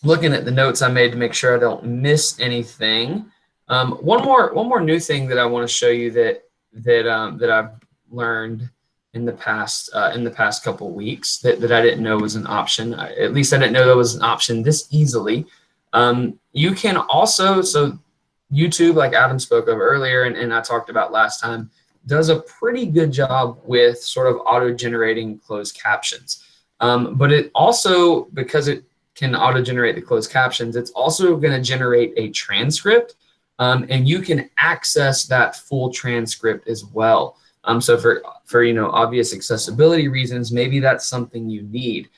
Looking at the notes I made to make sure I don't miss anything. One more new thing that I want to show you that I've learned in the past couple weeks that I didn't know was an option. At least I didn't know that was an option this easily. You can also, so YouTube, like Adam spoke of earlier and I talked about last time, does a pretty good job with sort of auto-generating closed captions. But it also, because it can auto-generate the closed captions, it's also going to generate a transcript, and you can access that full transcript as well. So for obvious accessibility reasons, maybe that's something you need.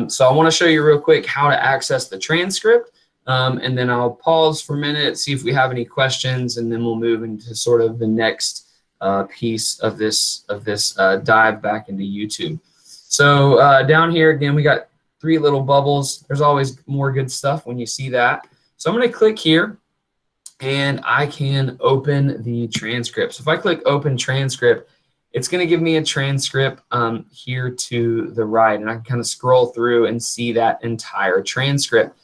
So I want to show you real quick how to access the transcript, and then I'll pause for a minute, see if we have any questions, and then we'll move into sort of the next piece of this dive back into YouTube. So down here again, we got 3 little bubbles. There's always more good stuff when you see that. So I'm going to click here, and I can open the transcript. So if I click open transcript, it's going to give me a transcript here to the right, and I can kind of scroll through and see that entire transcript.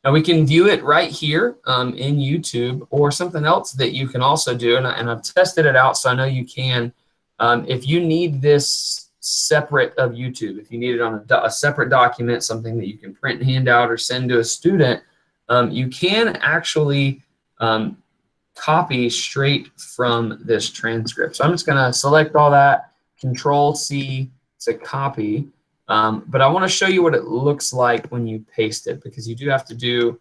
Now we can view it right here in YouTube, or something else that you can also do, and I've tested it out, so I know you can. If you need this separate of YouTube, if you need it on a separate document, something that you can print and hand out or send to a student, you can actually copy straight from this transcript. So I'm just going to select all that, Control-C to copy. But I want to show you what it looks like when you paste it, because you do have to do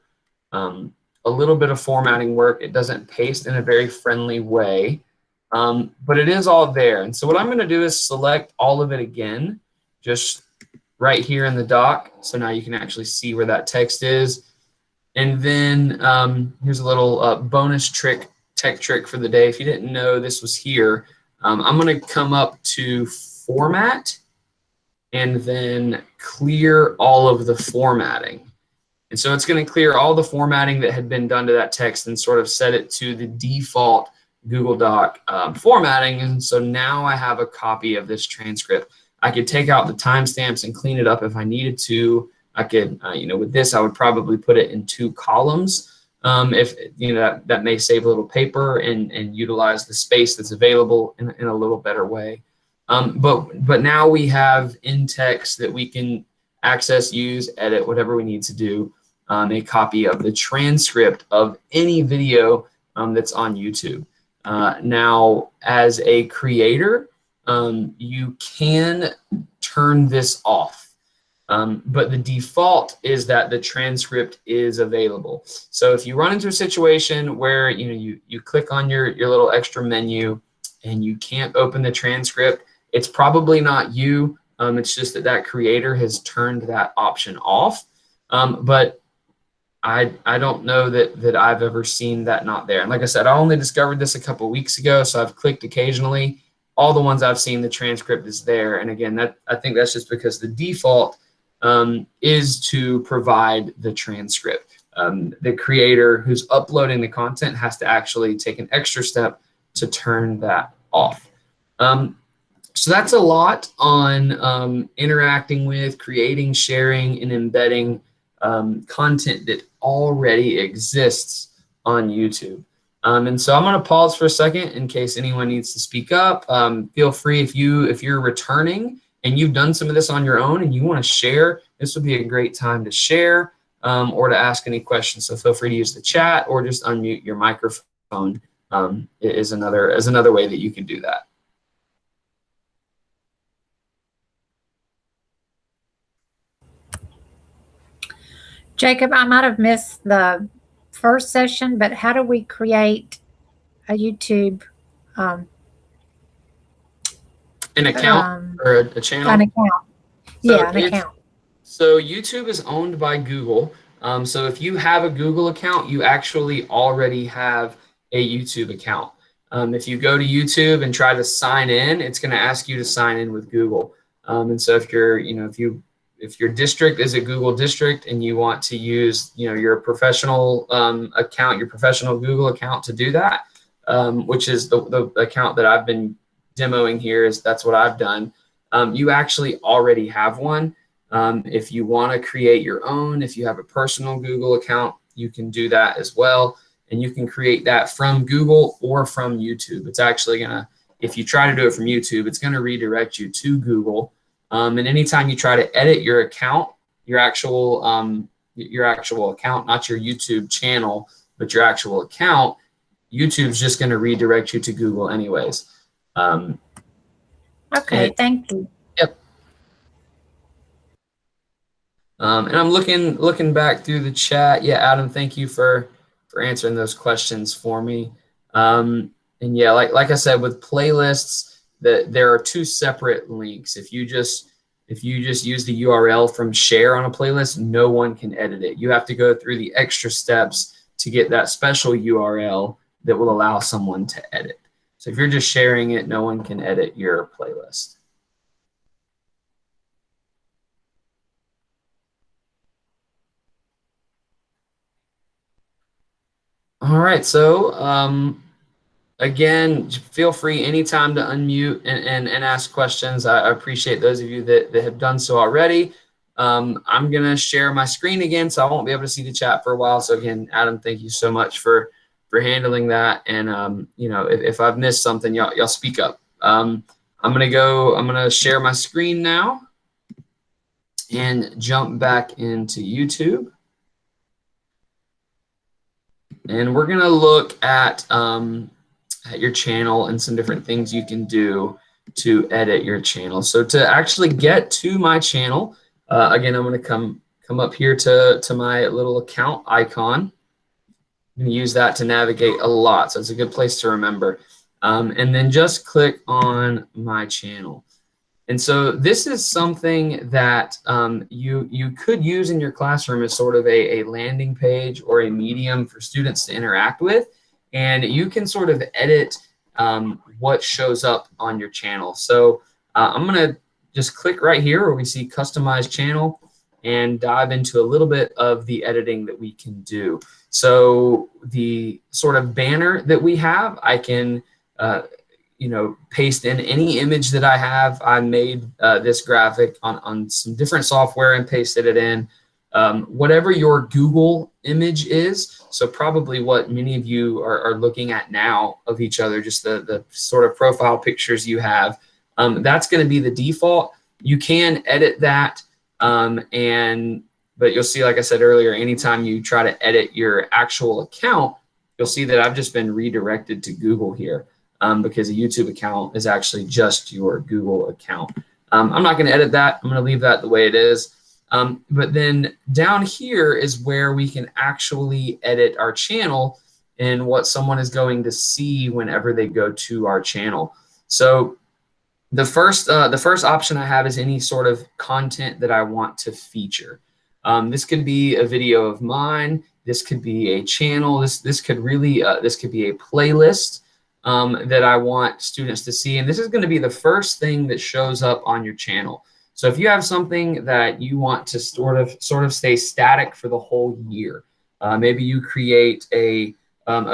a little bit of formatting work. It doesn't paste in a very friendly way, but it is all there. And so what I'm going to do is select all of it again, just right here in the doc. So now you can actually see where that text is. And then here's a little bonus tech trick for the day. If you didn't know this was here, I'm going to come up to Format and then clear all of the formatting. And so it's going to clear all the formatting that had been done to that text and sort of set it to the default Google Doc formatting. And so now I have a copy of this transcript. I could take out the timestamps and clean it up if I needed to. I could, with this, I would probably put it in 2 columns. If that may save a little paper and utilize the space that's available in a little better way. But now we have in text that we can access, use, edit, whatever we need to do, a copy of the transcript of any video that's on YouTube. Now, as a creator, you can turn this off. But the default is that the transcript is available. So if you run into a situation where you click on your little extra menu and you can't open the transcript, it's probably not you. It's just that creator has turned that option off. But I don't know that I've ever seen that not there. And like I said, I only discovered this a couple weeks ago, so I've clicked occasionally. All the ones I've seen, the transcript is there. And again, I think that's just because the default is to provide the transcript. The creator who's uploading the content has to actually take an extra step to turn that off. So that's a lot on interacting with, creating, sharing, and embedding content that already exists on YouTube. And so I'm going to pause for a second in case anyone needs to speak up. Feel free if you're returning and you've done some of this on your own and you want to share, this would be a great time to share or to ask any questions. So feel free to use the chat or just unmute your microphone is another way that you can do that. Jacob, I might have missed the first session, but how do we create a YouTube An account or a channel? an account? Yeah, an account. So YouTube is owned by Google. So if you have a Google account, you actually already have a YouTube account. If you go to YouTube and try to sign in, it's going to ask you to sign in with Google. And so if you're, if your district is a Google district and you want to use, your professional account, your professional Google account to do that, which is the account that I've been demoing here, that's what I've done. You actually already have one. If you want to create your own, if you have a personal Google account, you can do that as well. And you can create that from Google or from YouTube. It's actually gonna, if you try to do it from YouTube, it's gonna redirect you to Google. And anytime you try to edit your account, your actual account, not your YouTube channel, but your actual account, YouTube's just gonna redirect you to Google anyways. Okay, thank you. Yep. And I'm looking back through the chat. Yeah, Adam, thank you for answering those questions for me. And yeah, like I said, with playlists, there are two separate links. If you just use the URL from share on a playlist, no one can edit it. You have to go through the extra steps to get that special URL that will allow someone to edit. So if you're just sharing it, no one can edit your playlist. All right, so again, feel free anytime to unmute and ask questions. I appreciate those of you that have done so already. I'm gonna share my screen again, so I won't be able to see the chat for a while. So again, Adam, thank you so much for handling that. And if I've missed something, y'all speak up. I'm gonna share my screen now and jump back into YouTube. And we're gonna look at your channel and some different things you can do to edit your channel. So to actually get to my channel, again, I'm gonna come up here to my little account icon. I'm gonna use that to navigate a lot, so it's a good place to remember. And then just click on my channel. And so this is something that you could use in your classroom as sort of a landing page or a medium for students to interact with. And you can sort of edit what shows up on your channel. So I'm gonna just click right here where we see customize channel and dive into a little bit of the editing that we can do. So the sort of banner that we have, I can paste in any image that I have. I made this graphic on some different software and pasted it in. Whatever your Google image is, so probably what many of you are looking at now of each other, just the sort of profile pictures you have, that's going to be the default. You can edit that, but you'll see, like I said earlier, anytime you try to edit your actual account, you'll see that I've just been redirected to Google here. Because a YouTube account is actually just your Google account. I'm not going to edit that. I'm going to leave that the way it is. But then down here is where we can actually edit our channel and what someone is going to see whenever they go to our channel. So the first option I have is any sort of content that I want to feature. This could be a video of mine. This could be a channel. This could really this could be a playlist. That I want students to see. And this is going to be the first thing that shows up on your channel. So if you have something that you want to sort of stay static for the whole year, maybe you create a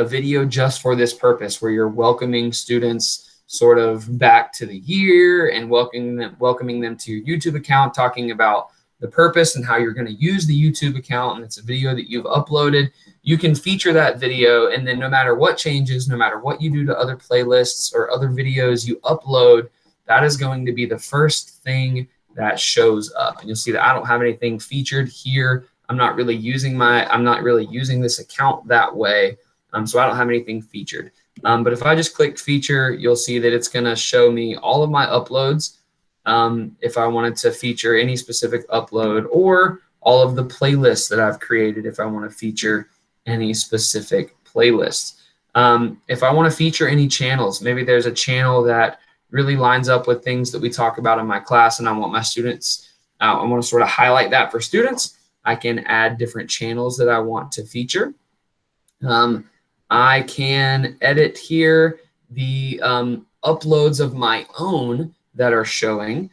video just for this purpose where you're welcoming students sort of back to the year and welcoming them to your YouTube account, talking about the purpose and how you're going to use the YouTube account, and it's a video that you've uploaded. You can feature that video, and then no matter what changes, no matter what you do to other playlists or other videos you upload, that is going to be the first thing that shows up. And you'll see that I don't have anything featured here. I'm not really using this account that way, so I don't have anything featured. But if I just click feature, you'll see that it's going to show me all of my uploads. If I wanted to feature any specific upload, or all of the playlists that I've created if I want to feature any specific playlists. If I want to feature any channels, maybe there's a channel that really lines up with things that we talk about in my class and I want my students, I want to sort of highlight that for students, I can add different channels that I want to feature. I can edit here the uploads of my own that are showing.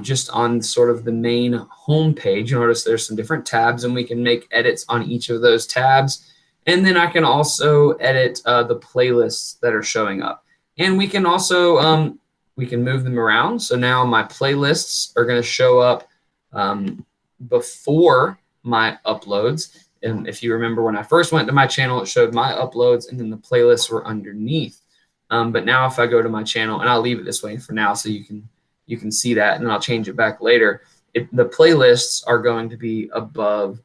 just on sort of the main home page. You notice there's some different tabs, and we can make edits on each of those tabs. And then I can also edit the playlists that are showing up. And we can also, we can move them around. So now my playlists are going to show up before my uploads. And if you remember when I first went to my channel, it showed my uploads and then the playlists were underneath. But now if I go to my channel, and I'll leave it this way for now so you can see that, and then I'll change it back later. The playlists are going to be above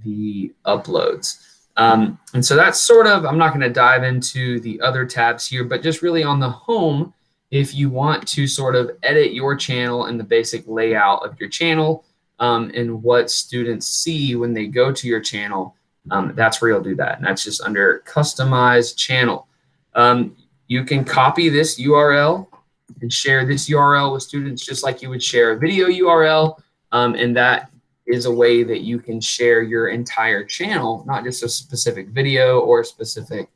the uploads. And so that's sort of, I'm not going to dive into the other tabs here, but just really on the home, if you want to sort of edit your channel and the basic layout of your channel, and what students see when they go to your channel, that's where you'll do that. And that's just under customize channel. You can copy this URL and share this URL with students just like you would share a video URL. And that is a way that you can share your entire channel, not just a specific video or a specific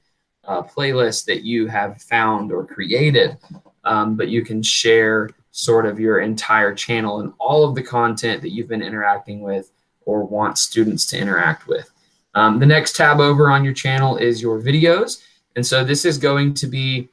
playlist that you have found or created, but you can share sort of your entire channel and all of the content that you've been interacting with or want students to interact with. The next tab over on your channel is your videos. And so this is going to be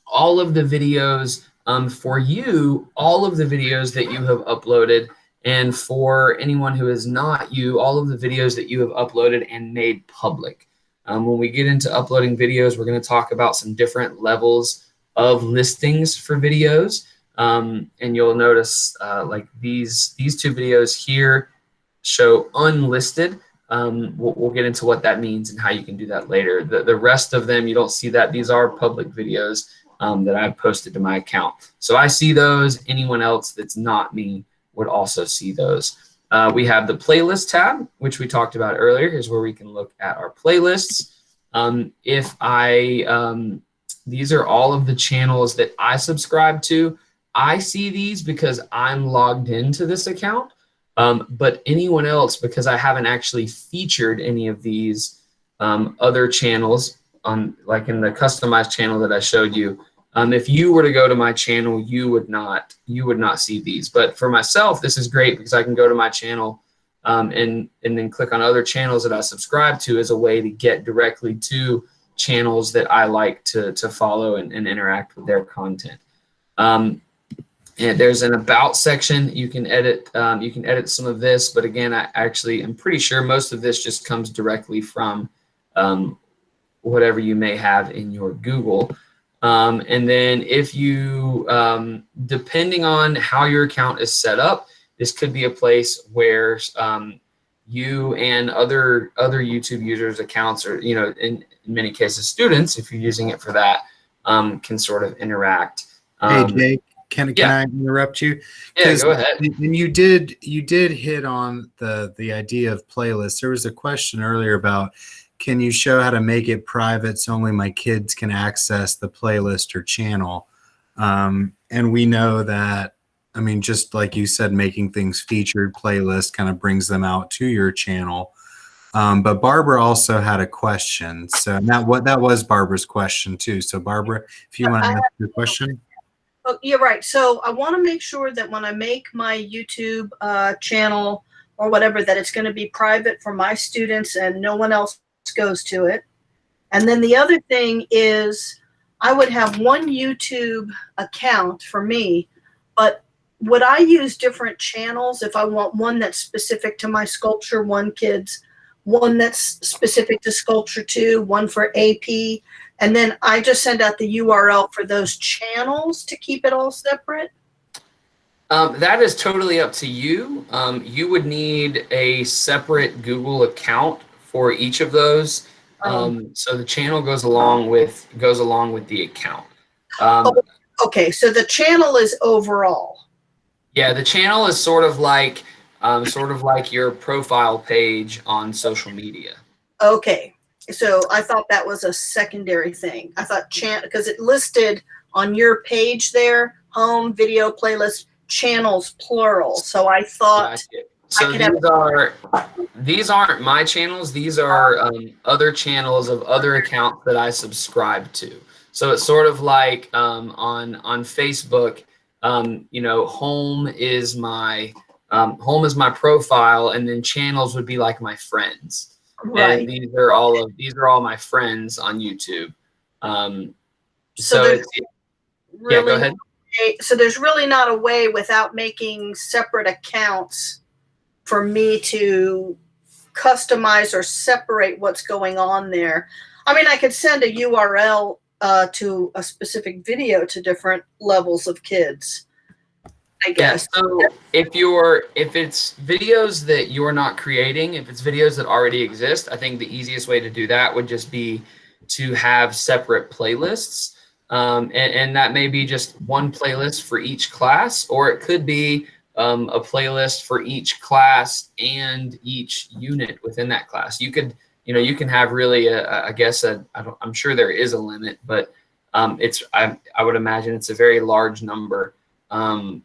all of the videos for you, all of the videos that you have uploaded. And for anyone who is not you, all of the videos that you have uploaded and made public. When we get into uploading videos, we're going to talk about some different levels of listings for videos. And you'll notice like these two videos here show unlisted. We'll get into what that means and how you can do that later. The rest of them, you don't see that. These are public videos that I've posted to my account. So I see those. Anyone else that's not me would also see those. We have the playlist tab, which we talked about earlier. Here's where we can look at our playlists. These are all of the channels that I subscribe to. I see these because I'm logged into this account, but anyone else, because I haven't actually featured any of these other channels on, like in the customized channel that I showed you. If you were to go to my channel, you would not see these. But for myself, this is great because I can go to my channel and then click on other channels that I subscribe to as a way to get directly to channels that I like to follow and interact with their content. And there's an about section. You can edit some of this, but again, I'm pretty sure most of this just comes directly from whatever you may have in your Google. And then if you, depending on how your account is set up, this could be a place where you and other YouTube users' accounts, or in many cases students, if you're using it for that, can sort of interact. Hey Jake, can I interrupt you? Yeah, go ahead. And you did hit on the idea of playlists. There was a question earlier about, can you show how to make it private so only my kids can access the playlist or channel? And we know that, I mean, just like you said, making things featured playlist kind of brings them out to your channel. But Barbara also had a question. So that was Barbara's question too. So Barbara, if you want to ask your question. Oh, you're right. So I want to make sure that when I make my YouTube channel or whatever, that it's going to be private for my students and no one else goes to it. And then the other thing is I would have one YouTube account for me, but would I use different channels if I want one that's specific to my sculpture, one that's specific to sculpture 2, one for AP, and then I just send out the URL for those channels to keep it all separate? That is totally up to you. You would need a separate Google account for each of those. So the channel goes along with the account. Okay, so the channel is overall. Yeah, the channel is sort of like your profile page on social media. Okay, so I thought that was a secondary thing. I thought because it listed on your page there, home, video, playlist, channels, plural. So I thought. Gotcha. So these aren't my channels. These are other channels of other accounts that I subscribe to. So it's sort of like on Facebook, home is my profile, and then channels would be like my friends. Right. And these are all my friends on YouTube. So there's it's, really yeah, go ahead. So there's really not a way without making separate accounts for me to customize or separate what's going on there. I mean, I could send a URL to a specific video to different levels of kids, I guess. Yeah, so if it's videos that you're not creating, if it's videos that already exist, I think the easiest way to do that would just be to have separate playlists. And that may be just one playlist for each class, or it could be a playlist for each class and each unit within that class. You could, you can have really, I'm sure there is a limit, but I would imagine it's a very large number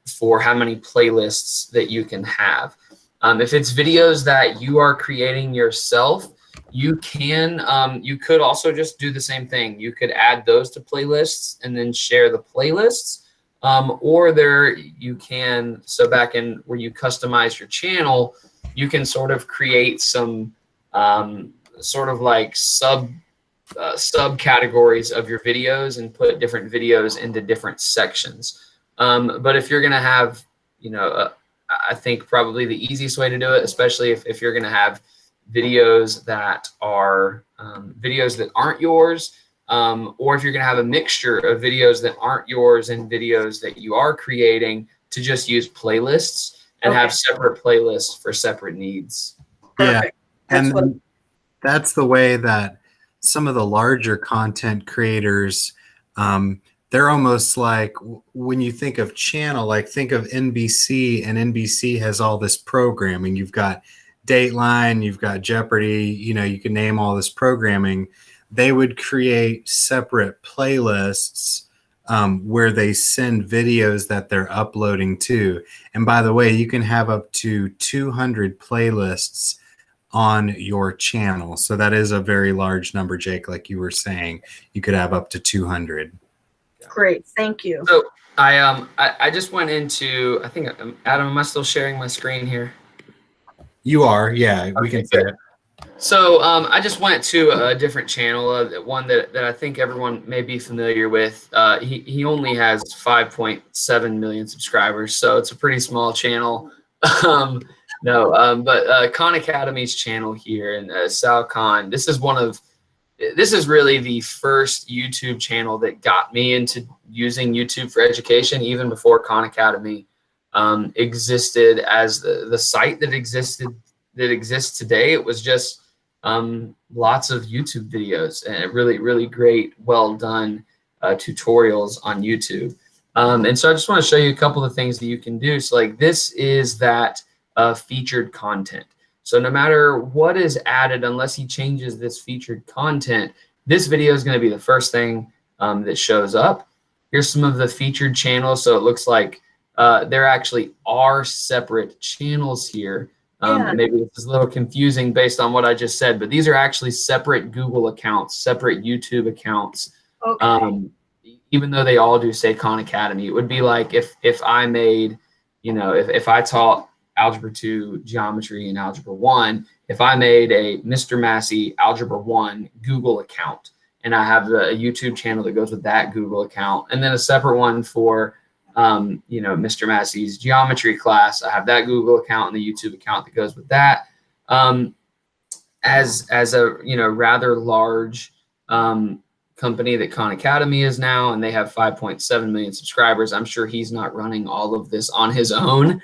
for how many playlists that you can have. If it's videos that you are creating yourself, you could also just do the same thing. You could add those to playlists and then share the playlists. So back in where you customize your channel, you can sort of create some sort of like subcategories of your videos and put different videos into different sections. But if you're going to have, I think probably the easiest way to do it, especially if you're going to have videos that are videos that aren't yours, or if you're going to have a mixture of videos that aren't yours and videos that you are creating, to just use playlists and have separate playlists for separate needs. Yeah, Perfect. and that's the way that some of the larger content creators, they're almost like, when you think of channel, like think of NBC, and NBC has all this programming. You've got Dateline, you've got Jeopardy, you can name all this programming. They would create separate playlists where they send videos that they're uploading to. And by the way, you can have up to 200 playlists on your channel. So that is a very large number, Jake, like you were saying. You could have up to 200. Great, thank you. So I just went into, I think, Adam, am I still sharing my screen here? You are, yeah, we can say it. So I just went to a different channel, one that I think everyone may be familiar with. He only has 5.7 million subscribers, so it's a pretty small channel. But Khan Academy's channel here, and Sal Khan, this is really the first YouTube channel that got me into using YouTube for education, even before Khan Academy existed as the site that exists today. It was just lots of YouTube videos and really, really great, well done tutorials on YouTube. And so I just want to show you a couple of things that you can do. So like this is that featured content. So no matter what is added, unless he changes this featured content, this video is going to be the first thing that shows up. Here's some of the featured channels. So it looks like there actually are separate channels here. Maybe it's a little confusing based on what I just said, but these are actually separate Google accounts, separate YouTube accounts. Okay. Even though they all do say Khan Academy, it would be like if I made, if I taught Algebra 2, Geometry, and Algebra 1, if I made a Mr. Massey Algebra 1 Google account, and I have a YouTube channel that goes with that Google account, and then a separate one for Mr. Massey's geometry class, I have that Google account and the YouTube account that goes with that. As a rather large company that Khan Academy is now, and they have 5.7 million subscribers, I'm sure he's not running all of this on his own.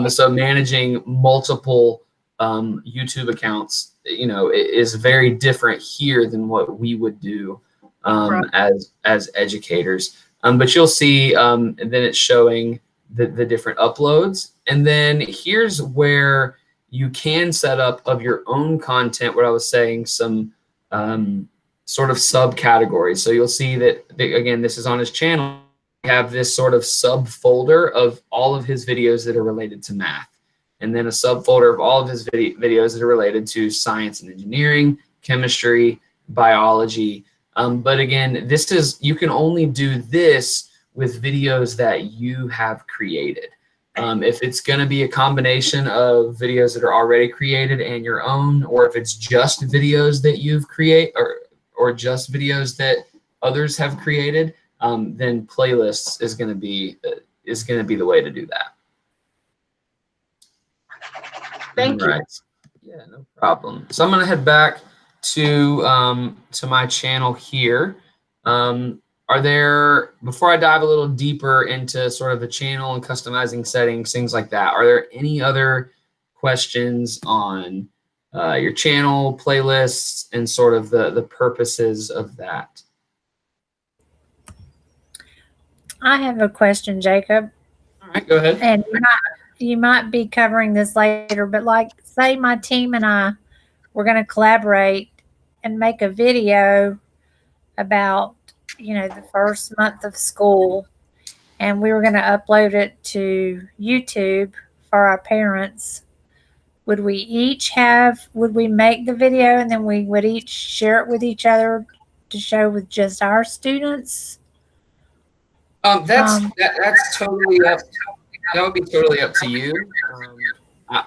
So managing multiple YouTube accounts, is very different here than what we would do as educators. But you'll see, and then it's showing the different uploads. And then here's where you can set up of your own content, what I was saying, some sort of subcategories. So you'll see that, again, this is on his channel. We have this sort of subfolder of all of his videos that are related to math. And then a subfolder of all of his videos that are related to science and engineering, chemistry, biology. But again, you can only do this with videos that you have created. If it's going to be a combination of videos that are already created and your own, or if it's just videos that you've created, or just videos that others have created, then playlists is going to be the way to do that. Thank you. Yeah, no problem. So I'm going to head back to my channel here. Before I dive a little deeper into sort of the channel and customizing settings, things like that, are there any other questions on your channel, playlists, and sort of the purposes of that? I have a question, Jacob. All right, go ahead. And you might be covering this later, but like, say my team and I were going to collaborate and make a video about, the first month of school, and we were going to upload it to YouTube for our parents. Would we make the video and then we would each share it with each other to share with just our students? That's totally up. That would be totally up to you.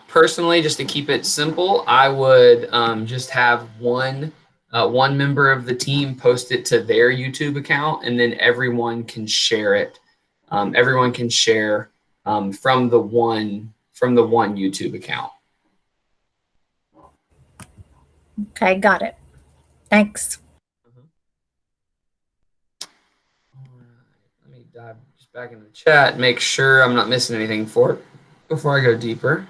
Personally, just to keep it simple, I would just have one member of the team post it to their YouTube account, and then everyone can share it. Everyone can share from the one YouTube account. Okay, got it. Thanks. Let me dive just back into the chat, make sure I'm not missing anything before I go deeper.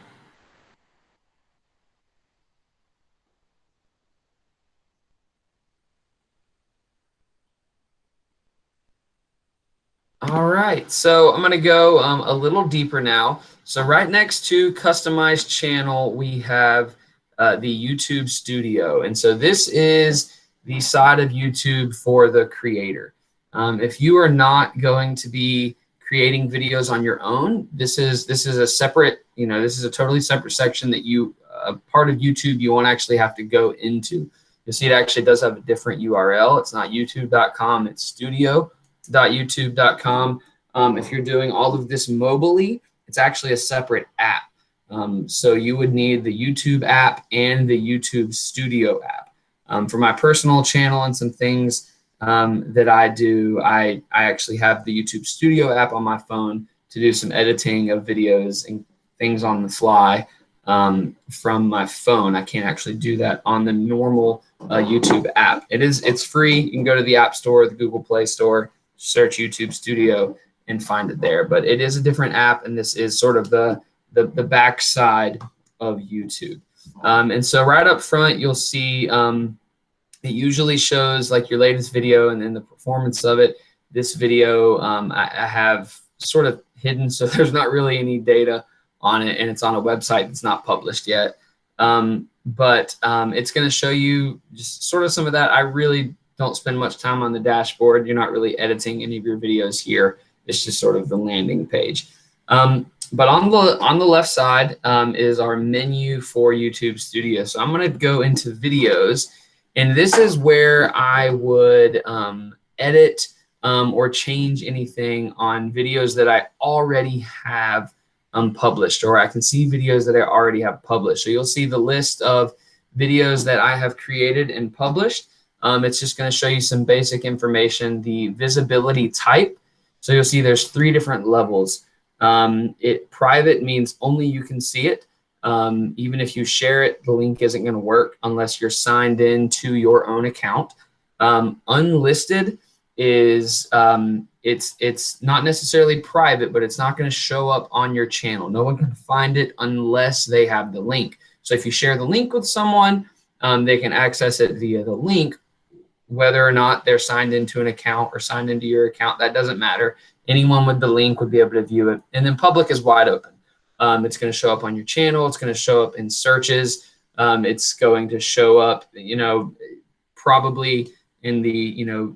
All right, so I'm going to go a little deeper now. So right next to customized channel, we have the YouTube Studio. And so this is the side of YouTube for the creator. If you are not going to be creating videos on your own, this is a separate, this is a totally separate section that part of YouTube you won't actually have to go into. You'll see it actually does have a different URL. It's not youtube.com, it's studio.youtube.com. If you're doing all of this mobilely, it's actually a separate app. So you would need the YouTube app and the YouTube Studio app. For my personal channel and some things that I do, I actually have the YouTube Studio app on my phone to do some editing of videos and things on the fly from my phone. I can't actually do that on the normal YouTube app. It's free. You can go to the App Store, the Google Play Store, search YouTube Studio and find it there. But it is a different app, and this is sort of the backside of YouTube. And so right up front, you'll see it usually shows like your latest video and then the performance of it. This video I have sort of hidden, so there's not really any data on it, and it's on a website that's not published yet. But it's going to show you just sort of some of that. I really don't spend much time on the dashboard. You're not really editing any of your videos here. It's just sort of the landing page. But on the left side is our menu for YouTube Studio. So I'm going to go into videos, and this is where I would edit or change anything on videos that I already have published, or I can see videos that I already have published. So you'll see the list of videos that I have created and published. It's just going to show you some basic information, the visibility type. So you'll see there's 3 different levels. Private means only you can see it. Even if you share it, the link isn't going to work unless you're signed in to your own account. Unlisted is it's not necessarily private, but it's not going to show up on your channel. No one can find it unless they have the link. So if you share the link with someone, they can access it via the link. Whether or not they're signed into an account or signed into your account, that doesn't matter. Anyone with the link would be able to view it. And then public is wide open. It's going to show up on your channel. It's going to show up in searches. It's going to show up, probably in the,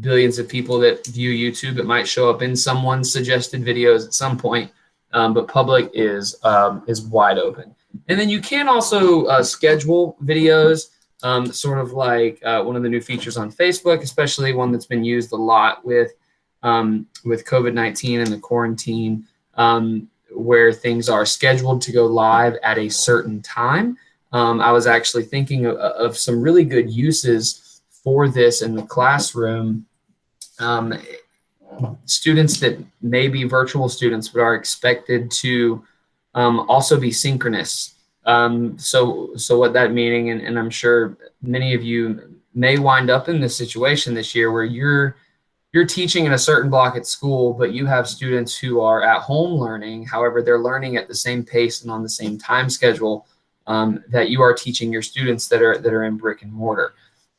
billions of people that view YouTube. It might show up in someone's suggested videos at some point, but public is wide open. And then you can also schedule videos, sort of like one of the new features on Facebook, especially one that's been used a lot with with COVID-19 and the quarantine, where things are scheduled to go live at a certain time. I was actually thinking of some really good uses for this in the classroom. Students that may be virtual students but are expected to also be synchronous. So what that meaning, and I'm sure many of you may wind up in this situation this year where you're teaching in a certain block at school, but you have students who are at home learning. However, they're learning at the same pace and on the same time schedule that you are teaching your students that are in brick and mortar.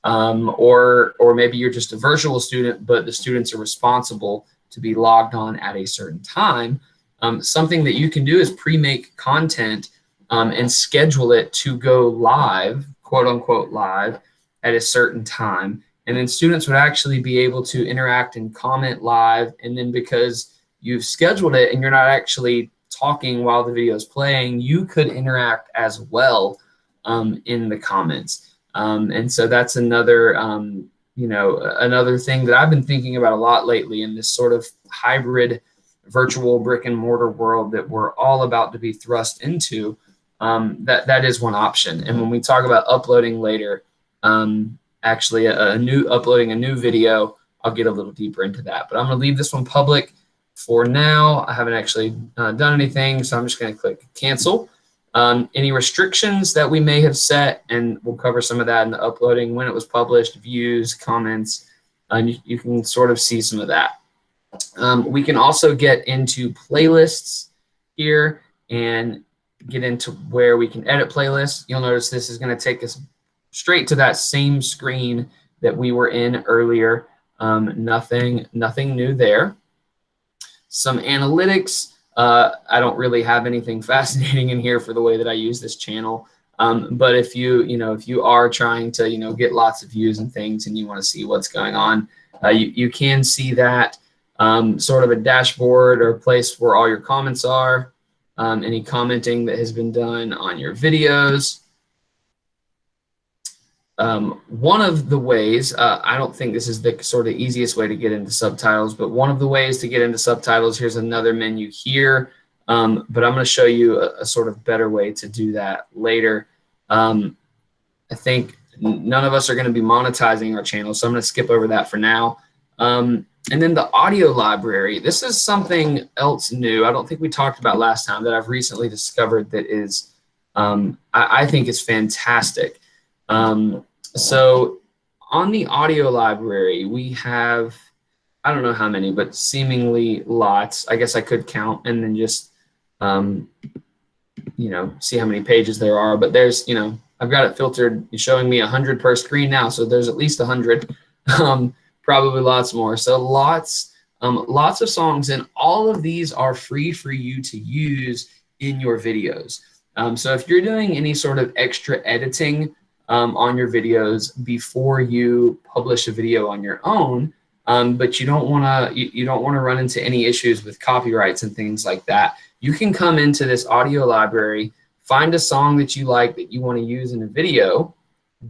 Or maybe you're just a virtual student, but the students are responsible to be logged on at a certain time. Something that you can do is pre-make content and schedule it to go live, quote unquote live, at a certain time. And then students would actually be able to interact and comment live. And then because you've scheduled it and you're not actually talking while the video is playing, you could interact as well in the comments. And so that's another, another thing that I've been thinking about a lot lately in this sort of hybrid virtual brick and mortar world that we're all about to be thrust into. That is one option. And when we talk about uploading later, actually uploading a new video, I'll get a little deeper into that. But I'm going to leave this one public for now. I haven't actually done anything, so I'm just going to click cancel. Any restrictions that we may have set, and we'll cover some of that in the uploading, when it was published, views, comments, you can sort of see some of that. We can also get into playlists here and get into where we can edit playlists. You'll notice this is going to take us straight to that same screen that we were in earlier. Nothing new there. Some analytics. I don't really have anything fascinating in here for the way that I use this channel. But if you are trying to, get lots of views and things and you want to see what's going on, you can see that sort of a dashboard or a place where all your comments are, any commenting that has been done on your videos. One of the ways, I don't think this is the sort of easiest way to get into subtitles, but one of the ways to get into subtitles, here's another menu here, but I'm going to show you a sort of better way to do that later. I think none of us are going to be monetizing our channel, so I'm going to skip over that for now. And then the audio library, this is something else new. I don't think we talked about last time that I've recently discovered that is, I think is fantastic. So on the audio library, we have, I don't know how many, but seemingly lots. I guess I could count and then just, see how many pages there are. But there's, I've got it filtered, showing me 100 per screen now. So there's at least 100, probably lots more. So lots of songs, and all of these are free for you to use in your videos. So if you're doing any sort of extra editing on your videos before you publish a video on your own, but you don't want to run into any issues with copyrights and things like that, you can come into this audio library, find a song that you like that you want to use in a video,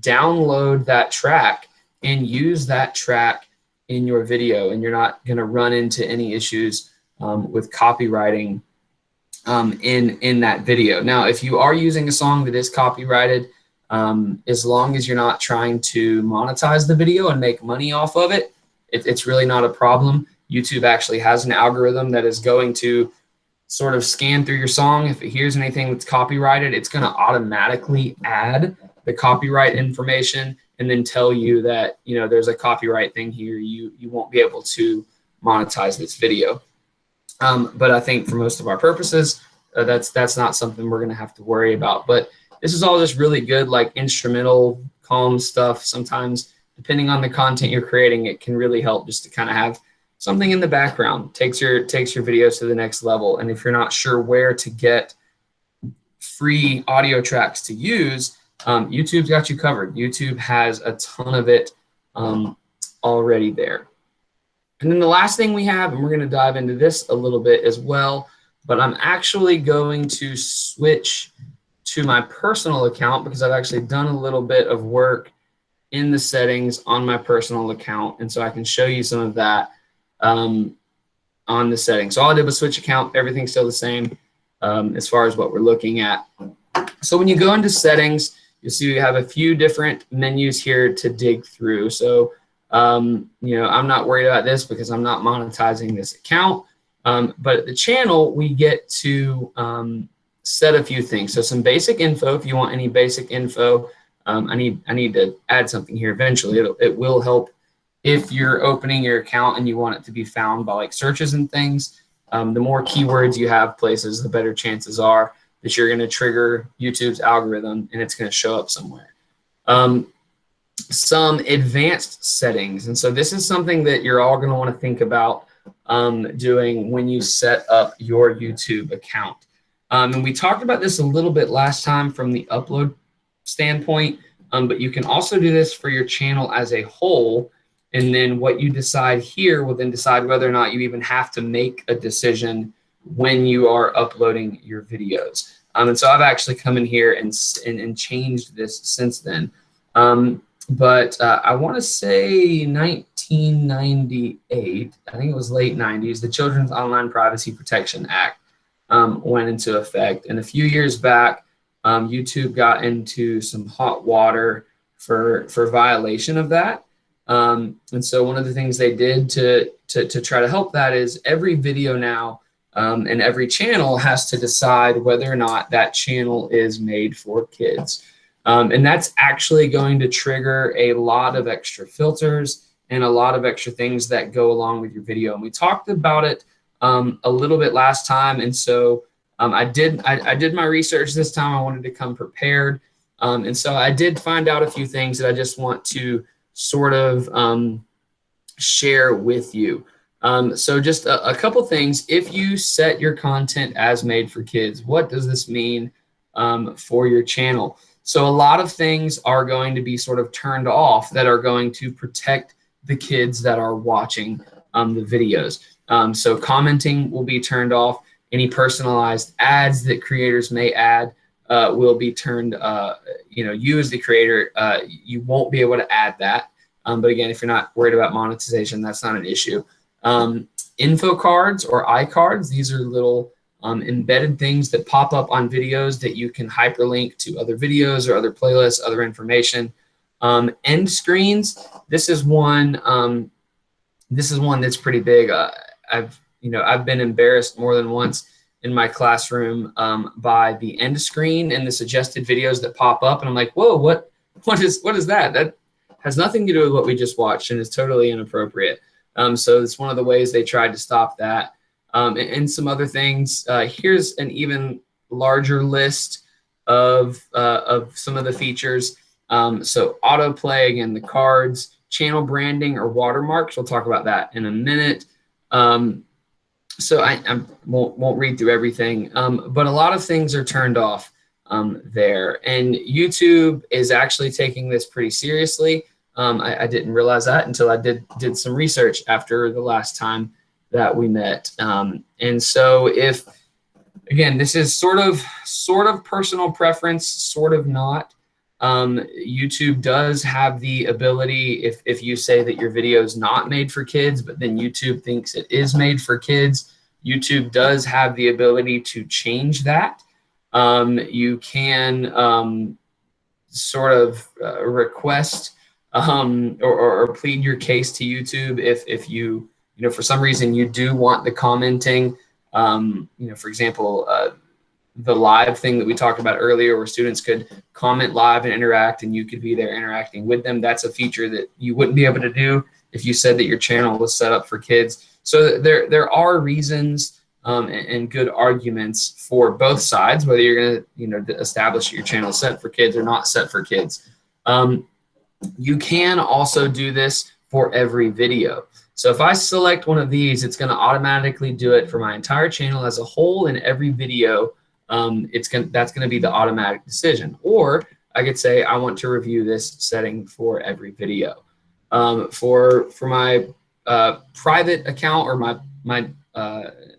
download that track, and use that track in your video, and you're not going to run into any issues with copywriting in that video. Now, if you are using a song that is copyrighted, as long as you're not trying to monetize the video and make money off of it, it's really not a problem. YouTube actually has an algorithm that is going to sort of scan through your song. If it hears anything that's copyrighted, it's going to automatically add the copyright information and then tell you that, there's a copyright thing here. You won't be able to monetize this video. But I think for most of our purposes, that's not something we're going to have to worry about. But this is all just really good, like instrumental, calm stuff. Sometimes, depending on the content you're creating, it can really help just to kind of have something in the background. Takes your videos to the next level. And if you're not sure where to get free audio tracks to use, YouTube's got you covered. YouTube has a ton of it already there. And then the last thing we have, and we're going to dive into this a little bit as well, but I'm actually going to switch to my personal account because I've actually done a little bit of work in the settings on my personal account. And so I can show you some of that. on the settings. So all I did was switch account. Everything's still the same as far as what we're looking at. So when you go into settings, you'll see we have a few different menus here to dig through. So, you know, I'm not worried about this because I'm not monetizing this account. But at the channel, we get to set a few things. So some basic info, if you want any basic info. I need to add something here eventually. It will help if you're opening your account and you want it to be found by like searches and things. The more keywords you have places, the better chances are that you're going to trigger YouTube's algorithm and it's going to show up somewhere. Some advanced settings. And so this is something that you're all going to want to think about doing when you set up your YouTube account. And we talked about this a little bit last time from the upload standpoint, but you can also do this for your channel as a whole. And then what you decide here will then decide whether or not you even have to make a decision when you are uploading your videos. And so I've actually come in here and changed this since then. But I want to say 1998, I think it was late 90s, the Children's Online Privacy Protection Act went into effect. And a few years back, YouTube got into some hot water for violation of that. And so one of the things they did to try to help that is every video now and every channel has to decide whether or not that channel is made for kids. And that's actually going to trigger a lot of extra filters and a lot of extra things that go along with your video. And we talked about it a little bit last time. And so I did my research this time. I wanted to come prepared. And so I did find out a few things that I just want to sort of share with you. So just a couple things. If you set your content as made for kids, what does this mean for your channel? So a lot of things are going to be sort of turned off that are going to protect the kids that are watching the videos. So commenting will be turned off. Any personalized ads that creators may add will be turned, you know, you as the creator, you won't be able to add that. But again, if you're not worried about monetization, that's not an issue. Info cards or iCards, these are little embedded things that pop up on videos that you can hyperlink to other videos or other playlists, other information. End screens, this is one that's pretty big. I've been embarrassed more than once in my classroom by the end screen and the suggested videos that pop up, and I'm like, whoa, what is that? That has nothing to do with what we just watched and is totally inappropriate. So it's one of the ways they tried to stop that. And some other things. Here's an even larger list of some of the features. So autoplay, again, the cards, channel branding or watermarks. We'll talk about that in a minute. So I won't read through everything, but a lot of things are turned off there. And YouTube is actually taking this pretty seriously. I didn't realize that until I did some research after the last time that we met. And so if, again, this is sort of personal preference, sort of not. YouTube does have the ability, if you say that your video is not made for kids, but then YouTube thinks it is made for kids, YouTube does have the ability to change that. You can sort of request or plead your case to YouTube if you for some reason you do want the commenting. For example, the live thing that we talked about earlier where students could comment live and interact and you could be there interacting with them. That's a feature that you wouldn't be able to do if you said that your channel was set up for kids. So there are reasons and good arguments for both sides, whether you're going to establish your channel set for kids or not set for kids. You can also do this for every video. So if I select one of these, it's going to automatically do it for my entire channel as a whole in every video. That's going to be the automatic decision. Or I could say I want to review this setting for every video. For my private account or my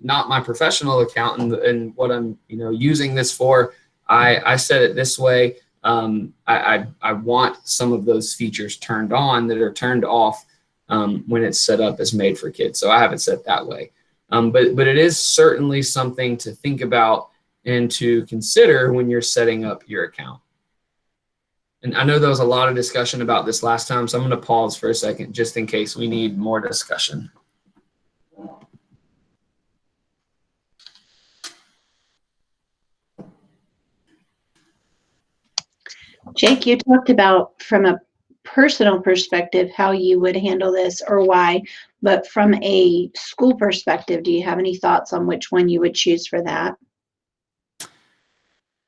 not my professional account and what I'm using this for, I set it this way. I want some of those features turned on that are turned off when it's set up as made for kids. So I have it set that way. But it is certainly something to think about and to consider when you're setting up your account. And I know there was a lot of discussion about this last time, so I'm going to pause for a second just in case we need more discussion. Jake, you talked about from a personal perspective how you would handle this or why, but from a school perspective, do you have any thoughts on which one you would choose for that?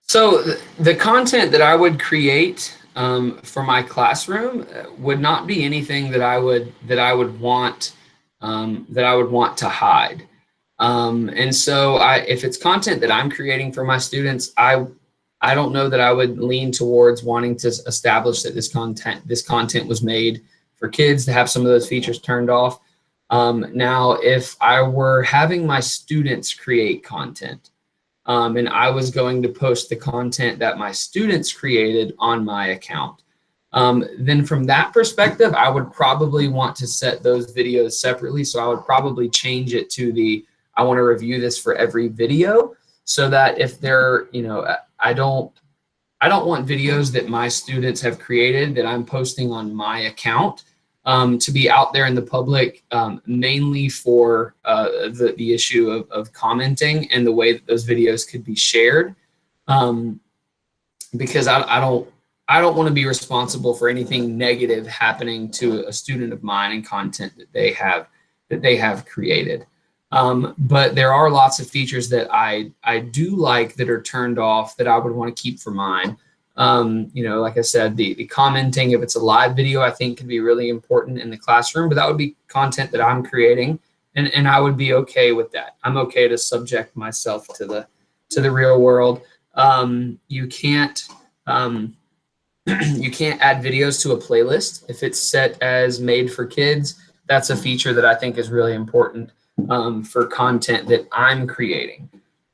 So the content that I would create for my classroom would not be anything that I would want to hide. And so if it's content that I'm creating for my students, I don't know that I would lean towards wanting to establish that this content was made for kids, to have some of those features turned off. Now, if I were having my students create content, and I was going to post the content that my students created on my account, then from that perspective, I would probably want to set those videos separately. So I would probably change it to I want to review this for every video, so that if they're, I don't want videos that my students have created that I'm posting on my account to be out there in the public, mainly for the issue of commenting and the way that those videos could be shared, because I don't want to be responsible for anything negative happening to a student of mine and content that they have created. But there are lots of features that I do like that are turned off that I would want to keep for mine. Like I said, the commenting, if it's a live video, I think can be really important in the classroom, but that would be content that I'm creating, and I would be okay with that. I'm okay to subject myself to the real world. You can't add videos to a playlist if it's set as made for kids. That's a feature that I think is really important for content that I'm creating.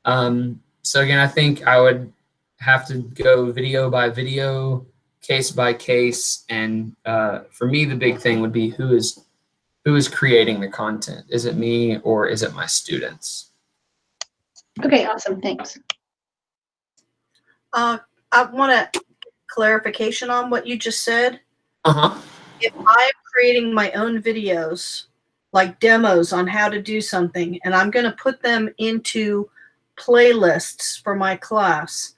So again, I think I would have to go video by video, case by case, and for me, the big thing would be who is creating the content. Is it me or is it my students? Okay, awesome, thanks. I want a clarification on what you just said. Uh-huh. If I'm creating my own videos, like demos on how to do something, and I'm going to put them into playlists for my class,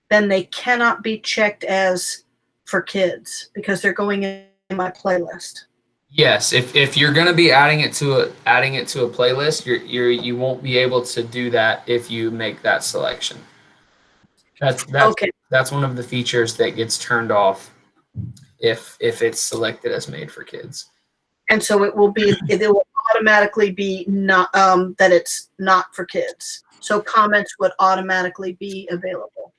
then they cannot be checked as for kids because they're going in my playlist. Yes, if you're going to be adding it to a playlist, you won't be able to do that if you make that selection. That's Okay. That's one of the features that gets turned off if it's selected as made for kids. And so it will automatically be not that it's not for kids. So comments would automatically be available.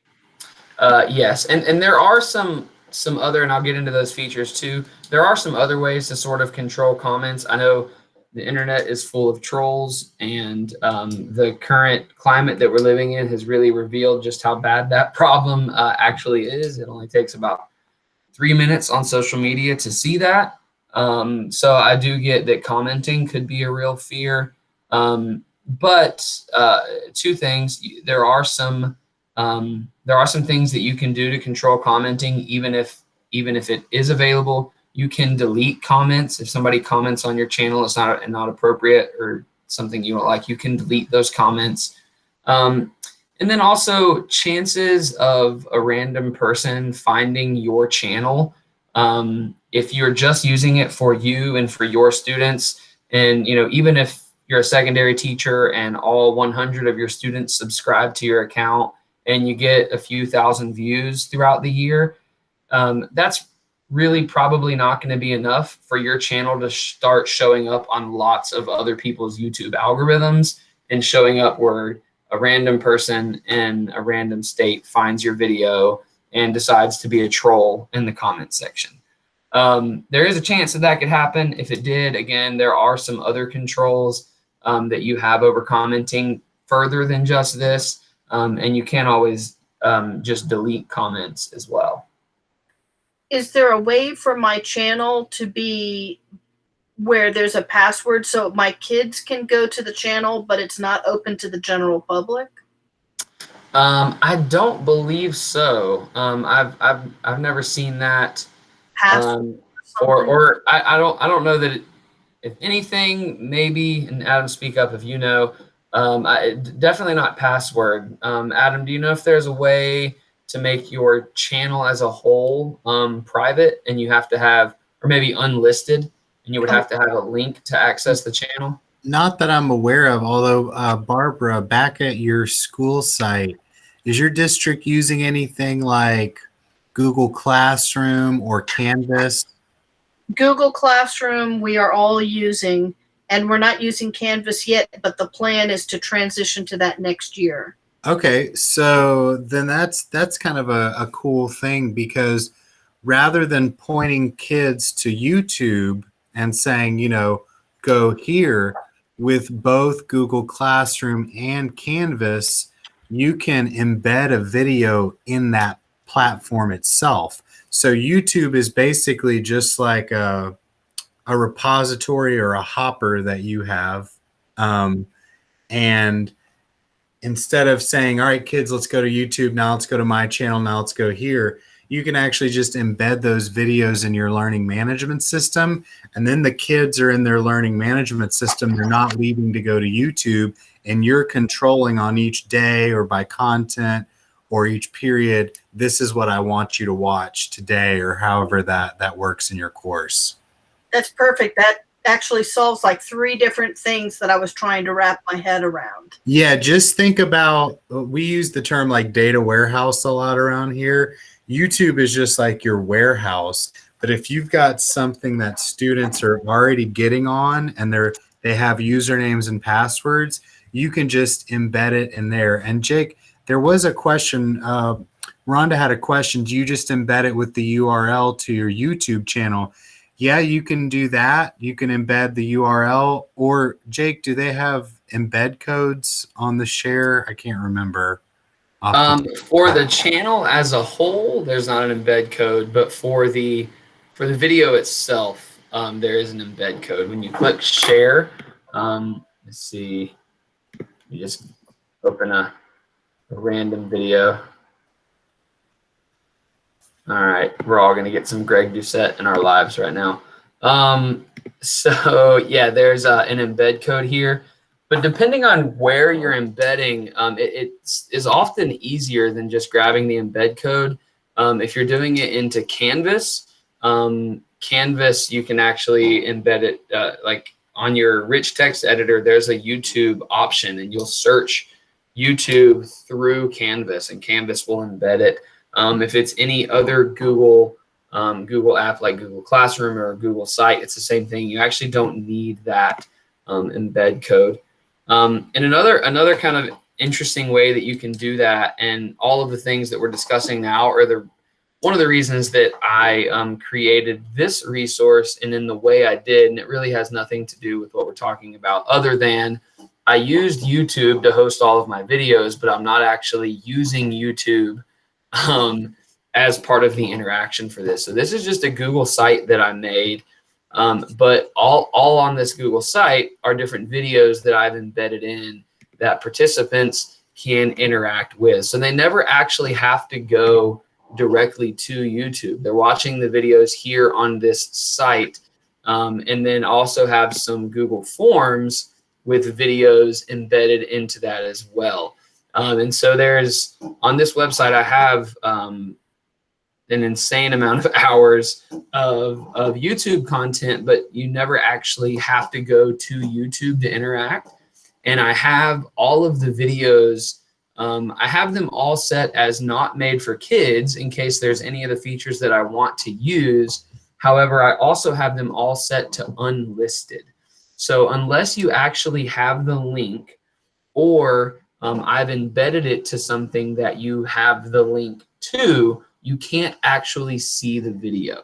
Yes, and there are some other, and I'll get into those features too. There are some other ways to sort of control comments. I know the internet is full of trolls, and the current climate that we're living in has really revealed just how bad that problem actually is. It only takes about 3 minutes on social media to see that. So I do get that commenting could be a real fear. But two things: there are some things that you can do to control commenting, even if it is available. You can delete comments if somebody comments on your channel it's not appropriate or something you don't like. You can delete those comments. And then also chances of a random person finding your channel. If you're just using it for you and for your students, and even if you're a secondary teacher and all 100 of your students subscribe to your account and you get a few thousand views throughout the year, that's really probably not going to be enough for your channel to start showing up on lots of other people's YouTube algorithms and showing up where a random person in a random state finds your video and decides to be a troll in the comment section. There is a chance that could happen. If it did, again, there are some other controls that you have over commenting further than just this. And you can always just delete comments as well. Is there a way for my channel to be where there's a password so my kids can go to the channel, but it's not open to the general public? I don't believe so. I've never seen that. Password I don't know that if anything, maybe, and Adam, speak up if you know. Definitely not password. Adam, do you know if there's a way to make your channel as a whole private, and you have to have, or maybe unlisted, and you would have to have a link to access the channel? Not that I'm aware of, although Barbara, back at your school site, is your district using anything like Google Classroom or Canvas? Google Classroom we are all using, and we're not using Canvas yet, but the plan is to transition to that next year. Okay, so then that's kind of a cool thing, because rather than pointing kids to YouTube and saying, you know, go here, with both Google Classroom and Canvas, you can embed a video in that platform itself. So YouTube is basically just like a repository or a hopper that you have. And instead of saying, all right, kids, let's go to YouTube, now let's go to my channel, now let's go here, you can actually just embed those videos in your learning management system. And then the kids are in their learning management system. They're not leaving to go to YouTube, and you're controlling on each day or by content or each period, this is what I want you to watch today, or however that works in your course. That's perfect. That actually solves like 3 different things that I was trying to wrap my head around. Yeah, just think about, we use the term like data warehouse a lot around here. YouTube is just like your warehouse, but if you've got something that students are already getting on and they have usernames and passwords, you can just embed it in there. And Jake, there was a question, Rhonda had a question, do you just embed it with the URL to your YouTube channel? Yeah, you can do that. You can embed the URL. Or Jake, do they have embed codes on the share? I can't remember. For the channel as a whole, there's not an embed code, but for the video itself, there is an embed code. When you click share, let's see, you just open a random video. All right, we're all going to get some Greg Doucette in our lives right now. So yeah, there's an embed code here. But depending on where you're embedding, it is often easier than just grabbing the embed code. If you're doing it into Canvas, Canvas, you can actually embed it like on your rich text editor. There's a YouTube option, and you'll search YouTube through Canvas, and Canvas will embed it. If it's any other Google app like Google Classroom or Google Site, it's the same thing. You actually don't need that embed code. And another kind of interesting way that you can do that, and all of the things that we're discussing now are one of the reasons that I created this resource and in the way I did, and it really has nothing to do with what we're talking about, other than I used YouTube to host all of my videos, but I'm not actually using YouTube as part of the interaction for this. So this is just a Google site that I made. But all on this Google site are different videos that I've embedded in that participants can interact with. So they never actually have to go directly to YouTube. They're watching the videos here on this site, and then also have some Google Forms with videos embedded into that as well. And so there's, on this website, I have an insane amount of hours of YouTube content, but you never actually have to go to YouTube to interact. And I have all of the videos, I have them all set as not made for kids in case there's any of the features that I want to use. However, I also have them all set to unlisted. So unless you actually have the link, or I've embedded it to something that you have the link to, you can't actually see the video.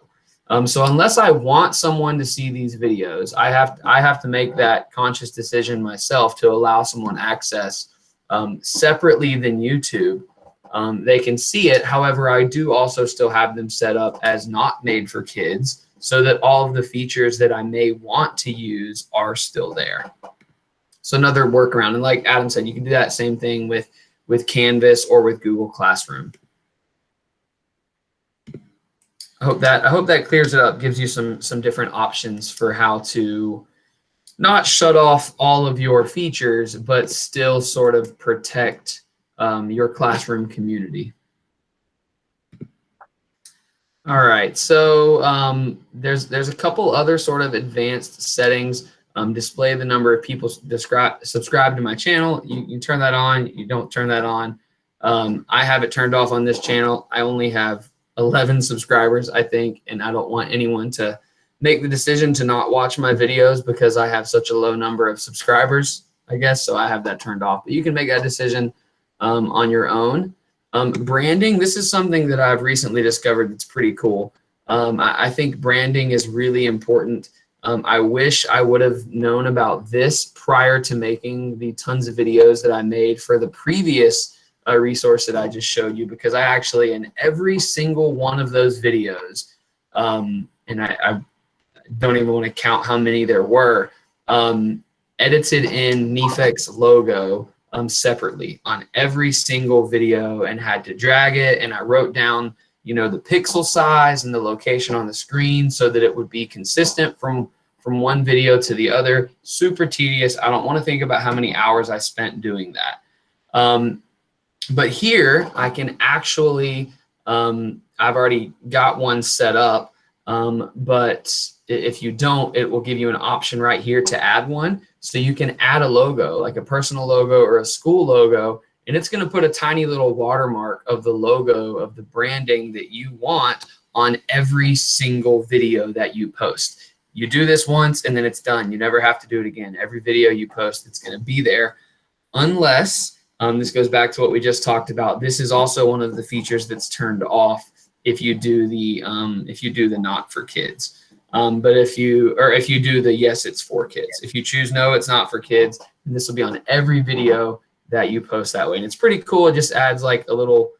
So unless I want someone to see these videos, I have to make that conscious decision myself to allow someone access separately than YouTube. They can see it. However, I do also still have them set up as not made for kids, so that all of the features that I may want to use are still there. So another workaround, and like Adam said, you can do that same thing with Canvas or with Google Classroom. I hope that clears it up, gives you some different options for how to not shut off all of your features, but still sort of protect your classroom community. All right, so there's a couple other sort of advanced settings. Display the number of people subscribe to my channel. You turn that on, you don't turn that on. I have it turned off on this channel. I only have 11 subscribers, I think, and I don't want anyone to make the decision to not watch my videos because I have such a low number of subscribers, I guess, so I have that turned off. But you can make that decision on your own. Branding, this is something that I've recently discovered that's pretty cool. I think branding is really important. I wish I would have known about this prior to making the tons of videos that I made for the previous resource that I just showed you, because I actually, in every single one of those videos, and I don't even want to count how many there were, edited in Nefec's logo separately on every single video and had to drag it, and I wrote down, you know, the pixel size and the location on the screen so that it would be consistent from one video to the other. Super tedious. I don't want to think about how many hours I spent doing that. But here I can actually, I've already got one set up, but if you don't, it will give you an option right here to add one. So you can add a logo, like a personal logo or a school logo, and it's going to put a tiny little watermark of the logo of the branding that you want on every single video that you post. You do this once and then it's done. You never have to do it again. Every video you post, it's going to be there, unless this goes back to what we just talked about. This is also one of the features that's turned off if you do the not for kids. But if you do the yes, it's for kids. If you choose no, it's not for kids, and this will be on every video that you post that way. And it's pretty cool. It just adds like a little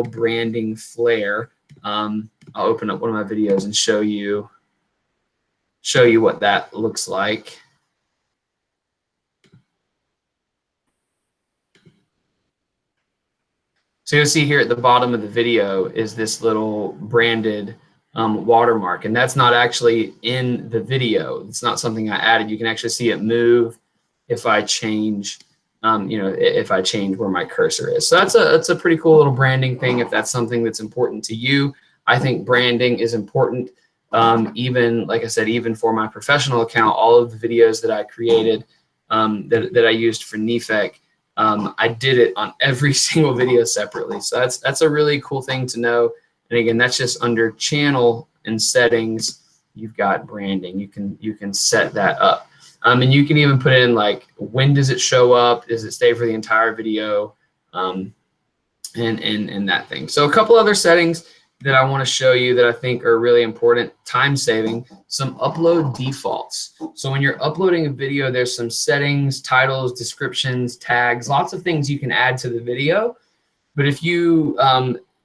branding flair. I'll open up one of my videos and show you what that looks like. So you'll see here at the bottom of the video is this little branded watermark, and that's not actually in the video. It's not something I added. You can actually see it move if I change, if I change where my cursor is. So that's a pretty cool little branding thing if that's something that's important to you. I think branding is important. Even, like I said, even for my professional account, all of the videos that I created that I used for Nefec, I did it on every single video separately. So that's a really cool thing to know. And again, that's just under channel and settings. You've got branding. You can set that up. And you can even put in like, when does it show up? Does it stay for the entire video? And that thing. So a couple other settings that I want to show you that I think are really important. Time saving, some upload defaults. So when you're uploading a video, there's some settings, titles, descriptions, tags, lots of things you can add to the video. But if you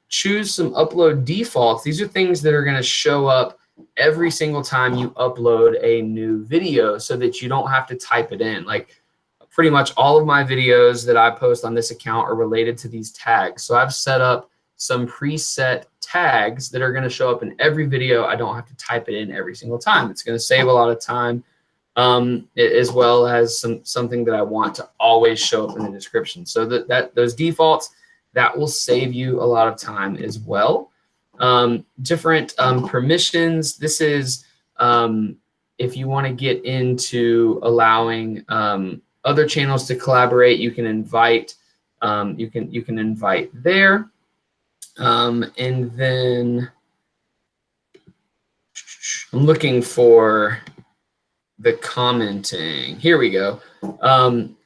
choose some upload defaults, these are things that are going to show up every single time you upload a new video so that you don't have to type it in. Like pretty much all of my videos that I post on this account are related to these tags. So I've set up some preset tags that are going to show up in every video. I don't have to type it in every single time. It's going to save a lot of time, as well as something that I want to always show up in the description. So those defaults, that will save you a lot of time as well. Different permissions. This is if you want to get into allowing other channels to collaborate, you can invite. You can invite there. And then I'm looking for the commenting. Here we go.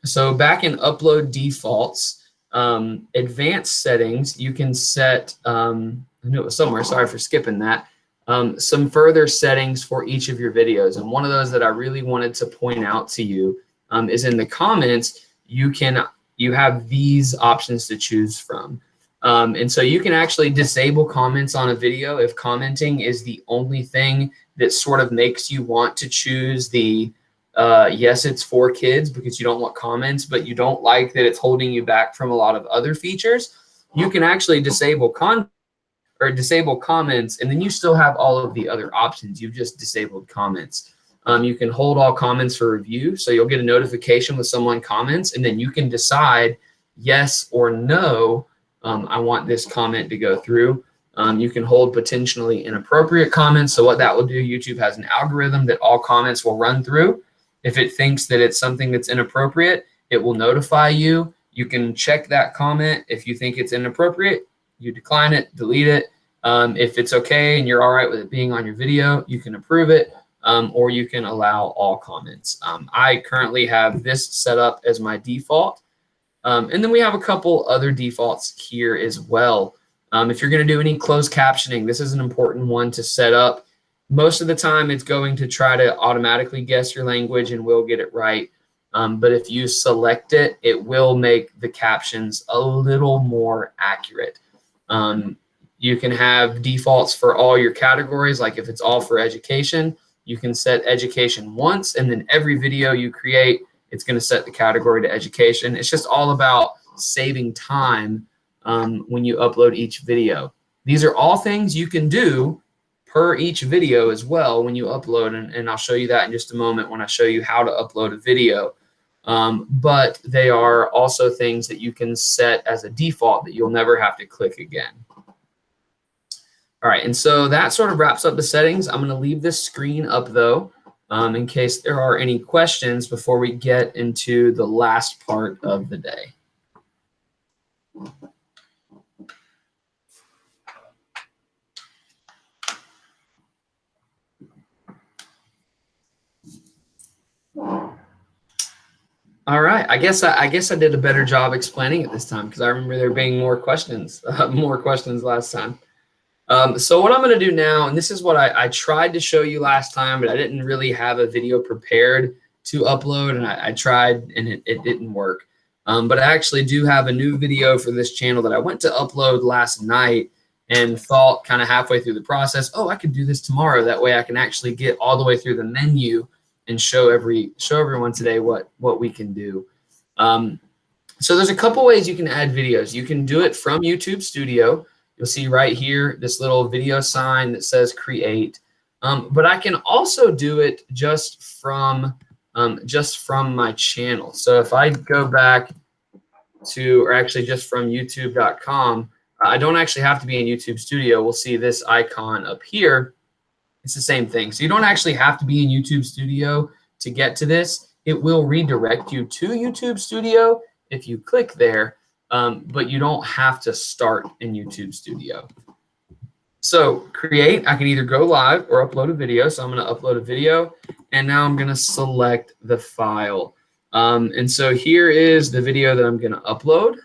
So back in upload defaults, advanced settings, you can set, I knew it was somewhere, sorry for skipping that, some further settings for each of your videos. And one of those that I really wanted to point out to you is in the comments, you have these options to choose from. And so you can actually disable comments on a video if commenting is the only thing that sort of makes you want to choose the yes, it's for kids because you don't want comments, but you don't like that it's holding you back from a lot of other features. You can actually disable disable comments, and then you still have all of the other options. You've just disabled comments. You can hold all comments for review, so you'll get a notification when someone comments, and then you can decide yes or no, I want this comment to go through. You can hold potentially inappropriate comments. So what that will do, YouTube has an algorithm that all comments will run through. If it thinks that it's something that's inappropriate, it will notify you. You can check that comment. If you think it's inappropriate, you decline it, delete it. If it's okay and you're all right with it being on your video, you can approve it, or you can allow all comments. I currently have this set up as my default. And then we have a couple other defaults here as well. If you're going to do any closed captioning, this is an important one to set up. Most of the time, it's going to try to automatically guess your language and will get it right. But if you select it, it will make the captions a little more accurate. You can have defaults for all your categories. Like if it's all for education, you can set education once, and then every video you create, it's going to set the category to education. It's just all about saving time when you upload each video. These are all things you can do per each video as well when you upload, and I'll show you that in just a moment when I show you how to upload a video. But they are also things that you can set as a default that you'll never have to click again. All right, and so that sort of wraps up the settings. I'm going to leave this screen up though, in case there are any questions before we get into the last part of the day. All right, I guess I did a better job explaining it this time because I remember there being more questions last time. So what I'm going to do now, and this is what I tried to show you last time, but I didn't really have a video prepared to upload, and I tried and it didn't work. But I actually do have a new video for this channel that I went to upload last night and thought kind of halfway through the process, oh, I could do this tomorrow. That way I can actually get all the way through the menu and show everyone today what we can do. So there's a couple ways you can add videos. You can do it from YouTube Studio. You'll see right here this little video sign that says create. But I can also do it just from my channel. So if I go back to, or actually just from youtube.com, I don't actually have to be in YouTube Studio. We'll see this icon up here. It's the same thing. So you don't actually have to be in YouTube Studio to get to this. It will redirect you to YouTube Studio if you click there, but you don't have to start in YouTube Studio. So create, I can either go live or upload a video. So I'm going to upload a video, and now I'm going to select the file. And so here is the video that I'm going to upload.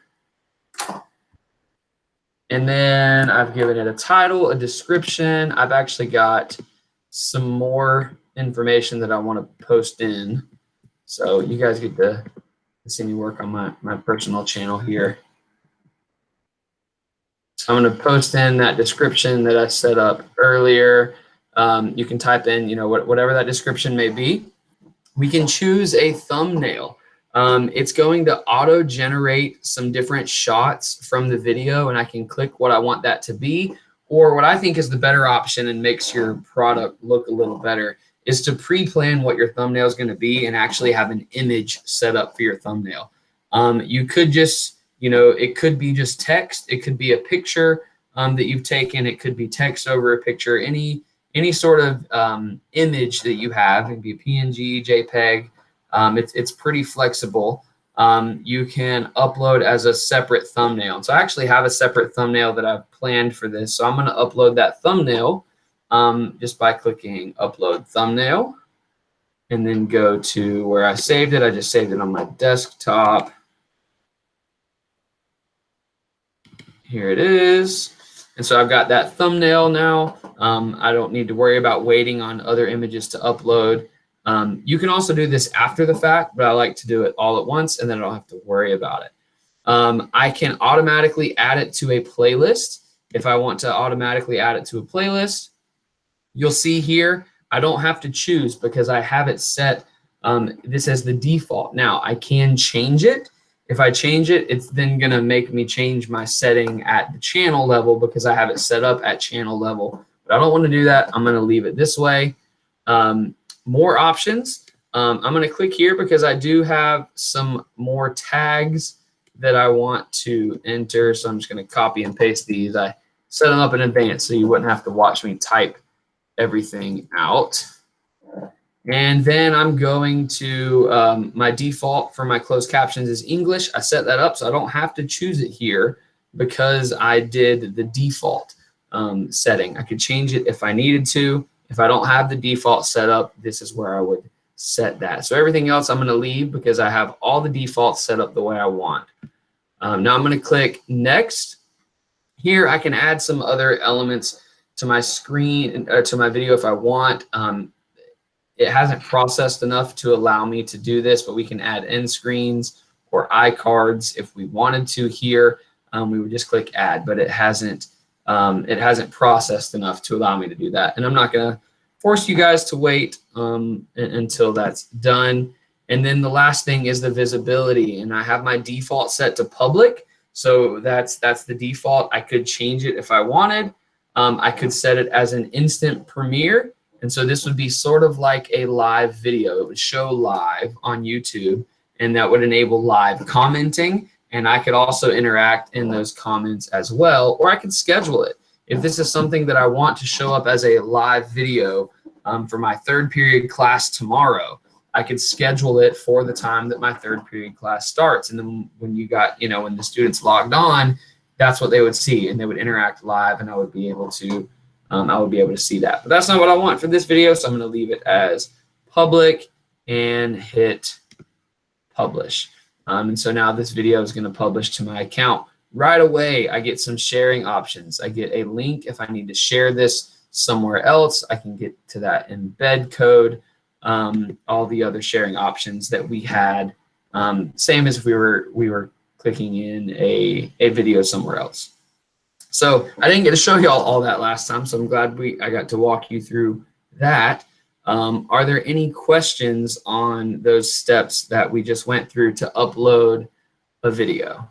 And then I've given it a title, a description. I've actually got some more information that I want to post in. So you guys get to see me work on my personal channel here. So I'm going to post in that description that I set up earlier. You can type in, whatever that description may be. We can choose a thumbnail. It's going to auto-generate some different shots from the video, and I can click what I want that to be. Or what I think is the better option and makes your product look a little better is to pre-plan what your thumbnail is going to be and actually have an image set up for your thumbnail. You could just, it could be just text. It could be a picture that you've taken. It could be text over a picture. Any sort of image that you have. It can be a PNG, JPEG. It's pretty flexible. You can upload as a separate thumbnail. So I actually have a separate thumbnail that I've planned for this. So I'm going to upload that thumbnail just by clicking upload thumbnail and then go to where I saved it. I just saved it on my desktop. Here it is. And so I've got that thumbnail now. I don't need to worry about waiting on other images to upload. You can also do this after the fact, but I like to do it all at once and then I don't have to worry about it. I can automatically add it to a playlist. If I want to automatically add it to a playlist, you'll see here, I don't have to choose because I have it set this as the default. Now I can change it. If I change it, it's then gonna make me change my setting at the channel level because I have it set up at channel level. But I don't want to do that. I'm gonna leave it this way. More options. I'm gonna click here because I do have some more tags that I want to enter. So I'm just gonna copy and paste these. I set them up in advance so you wouldn't have to watch me type everything out. And then I'm going to, my default for my closed captions is English. I set that up so I don't have to choose it here because I did the default setting. I could change it if I needed to. If I don't have the default set up, this is where I would set that. So everything else I'm going to leave because I have all the defaults set up the way I want. Now I'm going to click next. Here I can add some other elements to my screen, to my video if I want. It hasn't processed enough to allow me to do this, but we can add end screens or iCards if we wanted to here. We would just click add, but it hasn't processed enough to allow me to do that. And I'm not going to force you guys to wait until that's done. And then the last thing is the visibility, and I have my default set to public. So that's the default. I could change it if I wanted. I could set it as an instant premiere. And so this would be sort of like a live video. It would show live on YouTube, and that would enable live commenting. And I could also interact in those comments as well, or I could schedule it. If this is something that I want to show up as a live video for my third period class tomorrow, I could schedule it for the time that my third period class starts. And then when when the students logged on, that's what they would see, and they would interact live, and I would be able to see that. But that's not what I want for this video, so I'm going to leave it as public and hit publish. And so now this video is going to publish to my account. Right away, I get some sharing options. I get a link if I need to share this somewhere else. I can get to that embed code, all the other sharing options that we had, same as if we were clicking in a video somewhere else. So I didn't get to show you all that last time, so I'm glad I got to walk you through that. Are there any questions on those steps that we just went through to upload a video?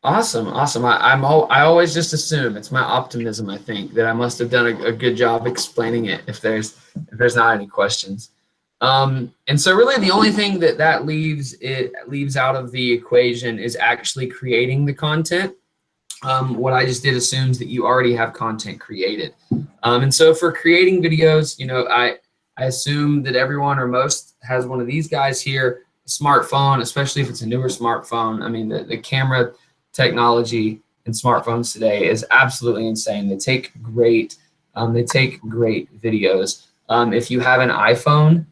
Awesome. I always just assume, it's my optimism, I think, that I must have done a good job explaining it if there's not any questions. And so really the only thing that leaves out of the equation is actually creating the content. What I just did assumes that you already have content created. And so for creating videos, I assume that everyone or most has one of these guys here, a smartphone, especially if it's a newer smartphone. I mean, the camera technology in smartphones today is absolutely insane. They take great videos. If you have an iPhone,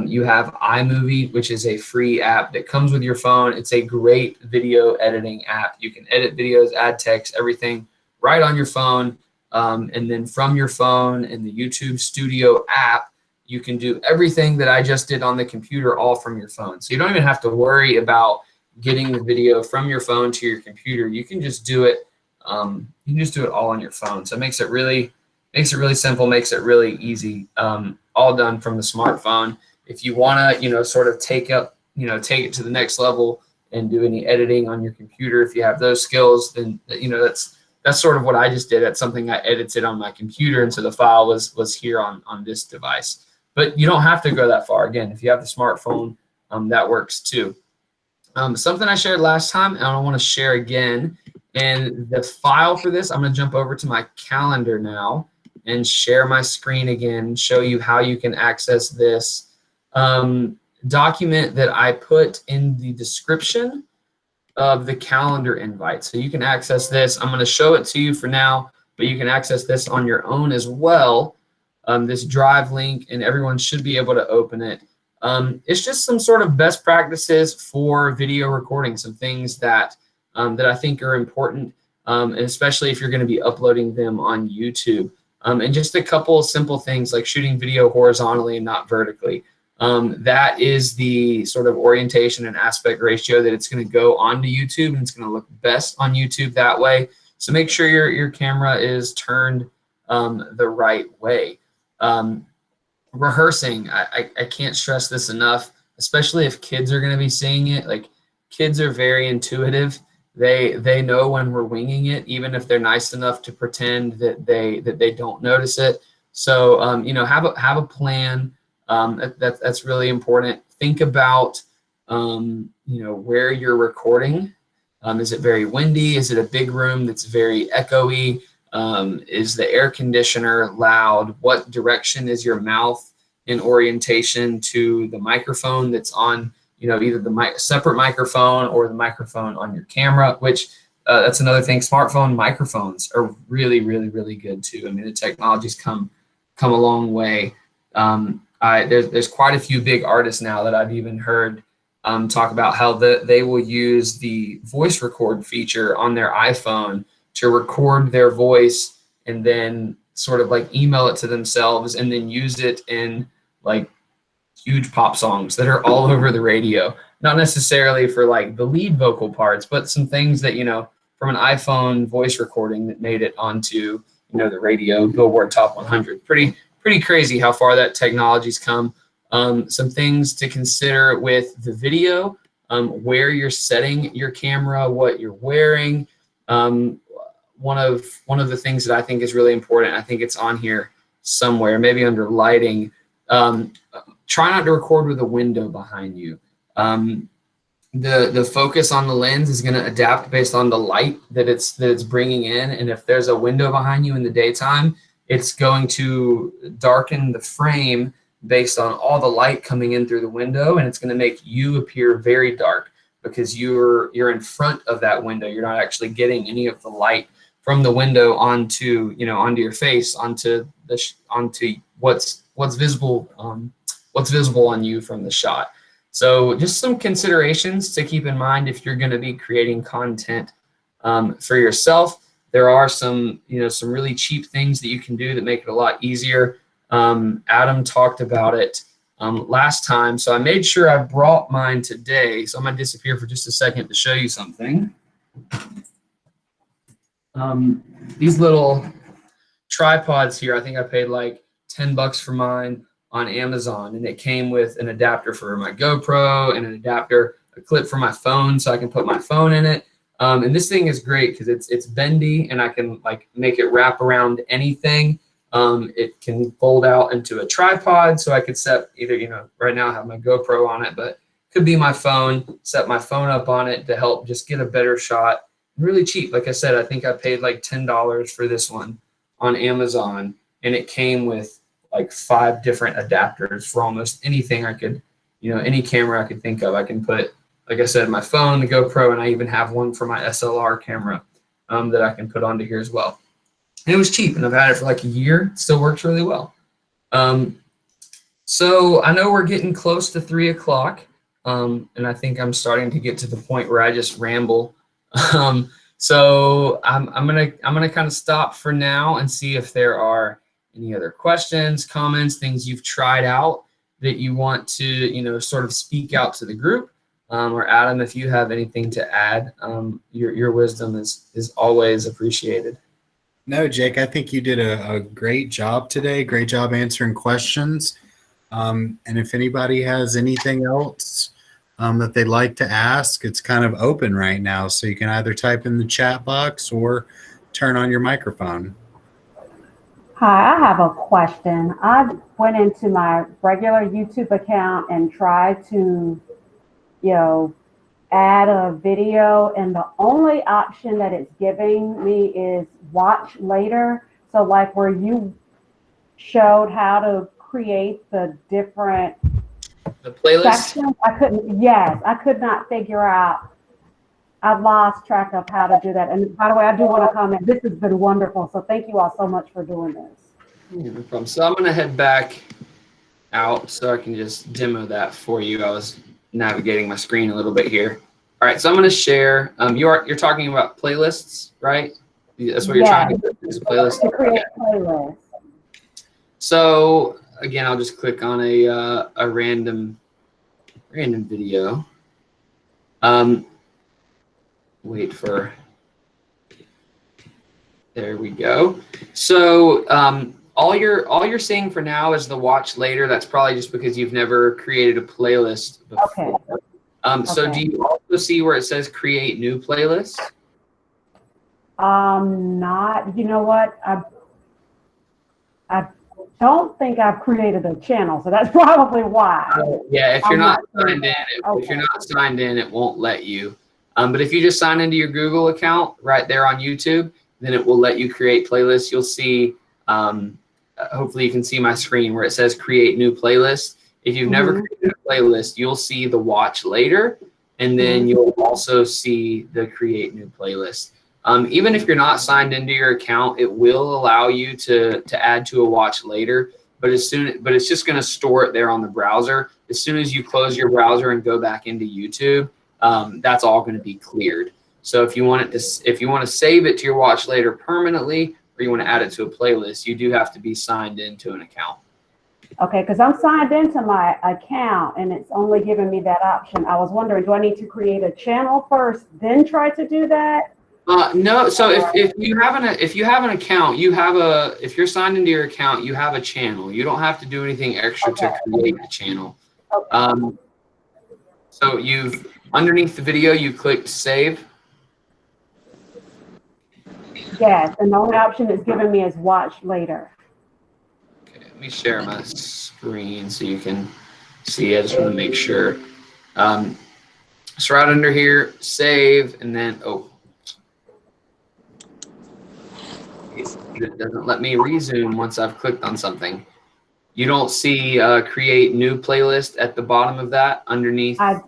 you have iMovie, which is a free app that comes with your phone. It's a great video editing app. You can edit videos, add text, everything right on your phone. And then from your phone in the YouTube Studio app, you can do everything that I just did on the computer all from your phone. So you don't even have to worry about getting the video from your phone to your computer. You can just do it. You can just do it all on your phone. So it makes it really simple, makes it really easy. All done from the smartphone. If you want to, sort of take it to the next level and do any editing on your computer, if you have those skills, then that's sort of what I just did. That's something I edited on my computer, and so the file was here on this device. But you don't have to go that far. Again, if you have the smartphone, that works too. Something I shared last time, and I want to share again. And the file for this, I'm going to jump over to my calendar now and share my screen again, show you how you can access this document that I put in the description of the calendar invite. So you can access this. I'm going to show it to you for now, but you can access this on your own as well. This Drive link, and everyone should be able to open it. It's just some sort of best practices for video recording, some things that I think are important and especially if you're going to be uploading them on YouTube. And just a couple of simple things like shooting video horizontally and not vertically. That is the sort of orientation and aspect ratio that it's going to go onto YouTube, and it's going to look best on YouTube that way. So make sure your camera is turned the right way. Rehearsing, I can't stress this enough, especially if kids are going to be seeing it. Like, kids are very intuitive. They know when we're winging it, even if they're nice enough to pretend that they don't notice it. So you know, have a plan. That's really important. Think about you know, where you're recording. Is it very windy? Is it a big room that's very echoey? Is the air conditioner loud? What direction is your mouth in orientation to the microphone that's on, you know, either the separate microphone or the microphone on your camera, which that's another thing. Smartphone microphones are really, really, really good too. I mean, the technology's come a long way. There's quite a few big artists now that I've even heard talk about how they will use the voice record feature on their iPhone to record their voice and then sort of like email it to themselves and then use it in like huge pop songs that are all over the radio. Not necessarily for like the lead vocal parts, but some things that, you know, from an iPhone voice recording that made it onto, you know, the radio, Billboard Top 100. Pretty crazy how far that technology's come. Some things to consider with the video, where you're setting your camera, what you're wearing. One of the things that I think is really important, I think it's on here somewhere, maybe under lighting. Try not to record with a window behind you. The focus on the lens is going to adapt based on the light that it's bringing in, and if there's a window behind you in the daytime, it's going to darken the frame based on all the light coming in through the window, and it's going to make you appear very dark because you're in front of that window. You're not actually getting any of the light from the window onto your face, onto what's visible on you from the shot. So just some considerations to keep in mind if you're going to be creating content for yourself. There are some really cheap things that you can do that make it a lot easier. Adam talked about it last time, so I made sure I brought mine today. So I'm going to disappear for just a second to show you something. These little tripods here, I think I paid like $10 for mine on Amazon, and it came with an adapter for my GoPro and an adapter, a clip for my phone so I can put my phone in it. And this thing is great because it's bendy and I can like make it wrap around anything. It can fold out into a tripod, so I could set either, right now I have my GoPro on it, but could be my phone, set my phone up on it to help just get a better shot. Really cheap. Like I said, I think I paid like $10 for this one on Amazon, and it came with like 5 different adapters for almost anything I could, any camera I could think of. I can put, like I said, my phone, the GoPro, and I even have one for my SLR camera that I can put onto here as well. And it was cheap, and I've had it for like a year. It still works really well. So I know we're getting close to 3 o'clock, and I think I'm starting to get to the point where I just ramble. So I'm gonna kind of stop for now and see if there are any other questions, comments, things you've tried out that you want to sort of speak out to the group. Or Adam, if you have anything to add, your wisdom is always appreciated. No, Jake, I think you did a great job today. Great job answering questions. And if anybody has anything else that they'd like to ask, it's kind of open right now. So you can either type in the chat box or turn on your microphone. Hi, I have a question. I went into my regular YouTube account and tried to, add a video, and the only option that it's giving me is watch later. So like where you showed how to create the different playlist sections, I could not figure out. I lost track of how to do that. And by the way, I do want to comment, this has been wonderful. So thank you all so much for doing this. No problem. So I'm going to head back out so I can just demo that for you. I was navigating my screen a little bit here. All right, so I'm going to share. You're talking about playlists, right? That's what you're trying to do, is a playlist. To create playlists. So again, I'll just click on a random video. Wait for. There we go. So all you're seeing for now is the watch later. That's probably just because you've never created a playlist before. Okay. So Okay. do you also see where it says create new playlist? Not, you know what? I don't think I've created a channel, so that's probably why. Yeah, if you're I'm not not signed in, Okay. if you're not signed in, it won't let you. But if you just sign into your Google account right there on YouTube, then it will let you create playlists. You'll see, hopefully you can see my screen where it says create new playlist. If you've never created a playlist, you'll see the watch later, and then you'll also see the create new playlist. Even if you're not signed into your account, it will allow you to add to a watch later. But it's just going to store it there on the browser. As soon as you close your browser and go back into YouTube, that's all going to be cleared. So if you want to save it to your watch later permanently, or you want to add it to a playlist, you do have to be signed into an account. Okay, because I'm signed into my account and it's only giving me that option. I was wondering, do I need to create a channel first, then try to do that? No. So if you have an account, if you're signed into your account, you have a channel. You don't have to do anything extra to create a channel. Okay. So underneath the video, you click save. Yes, and the only option it's giving me is watch later. Okay, let me share my screen so you can see. I just want to make sure. So right under here, save, and then it doesn't let me resume once I've clicked on something. You don't see create new playlist at the bottom of that underneath. I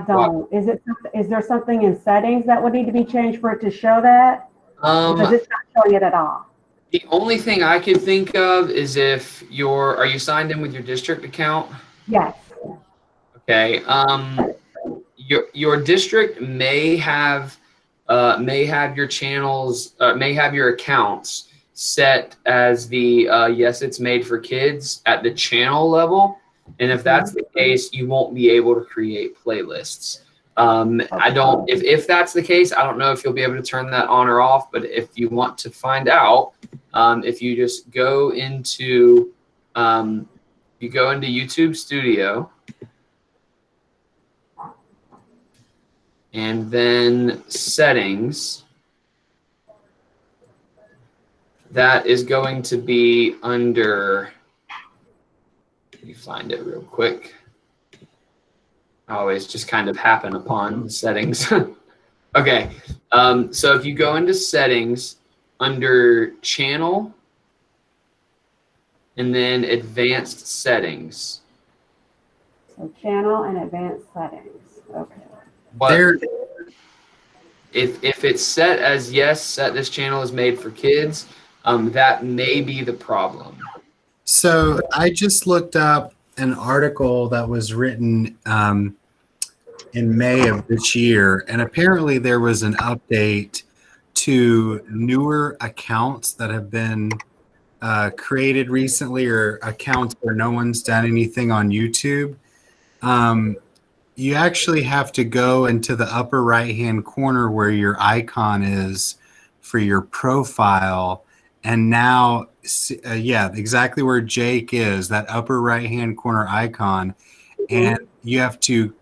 don't. Is there something in settings that would need to be changed for it to show that? Because it's not showing it at all. The only thing I could think of is if are you signed in with your district account? Yes. Okay. Your district may have your channels, may have your accounts set as the yes, it's made for kids at the channel level. And if that's the case, you won't be able to create playlists. If that's the case, I don't know if you'll be able to turn that on or off, but if you want to find out, if you just go into YouTube Studio and then settings, that is going to be under, let me find it real quick. I always just kind of happen upon the settings. Okay, so if you go into settings under channel and then advanced settings. So channel and advanced settings. Okay. But if it's set as yes, set this channel is made for kids, that may be the problem. So I just looked up an article that was written in May of this year, and apparently there was an update to newer accounts that have been created recently, or accounts where no one's done anything on YouTube. You actually have to go into the upper right-hand corner where your icon is for your profile. And now, yeah, exactly where Jake is, that upper right-hand corner icon. And you have to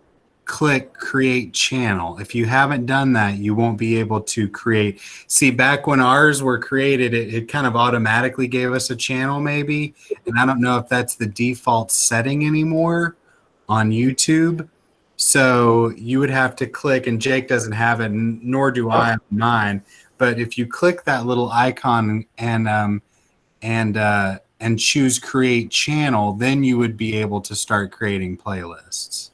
click create channel. If you haven't done that, you won't be able to create. See, back when ours were created, it kind of automatically gave us a channel maybe. And I don't know if that's the default setting anymore on YouTube. So you would have to click, and Jake doesn't have it, nor do I on mine. But if you click that little icon and choose create channel, then you would be able to start creating playlists.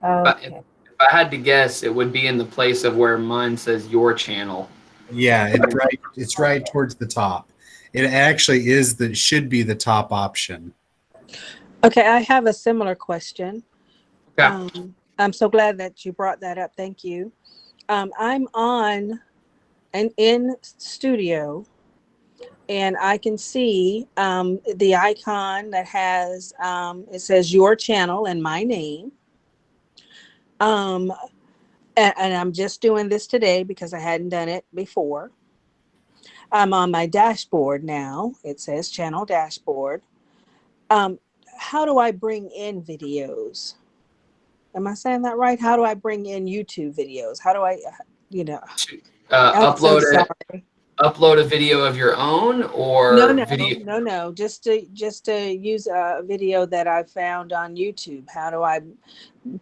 Okay. If I had to guess, it would be in the place of where mine says your channel. Yeah, it's right towards the top. It actually should be the top option. Okay, I have a similar question. Okay. I'm so glad that you brought that up. Thank you. I'm on and in studio, and I can see the icon that has it says your channel and my name. And I'm just doing this today because I hadn't done it before. I'm on my dashboard now. It says channel dashboard. How do I bring in videos? Am I saying that right? How do I bring in YouTube videos? How do I, I'm so Upload it. sorry. Upload a video of your own, or No. Just to use a video that I found on YouTube. How do I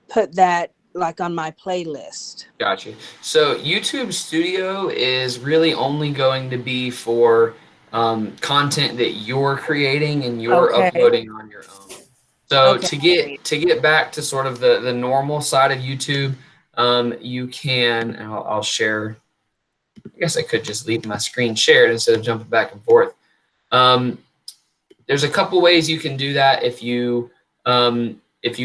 put that like on my playlist? Gotcha. So YouTube Studio is really only going to be for content that you're creating and you're Okay. uploading on your own. So Okay. to get back to sort of the normal side of YouTube, you can, and I'll share. I guess I could just leave my screen shared instead of jumping back and forth. There's a couple ways you can do that. If you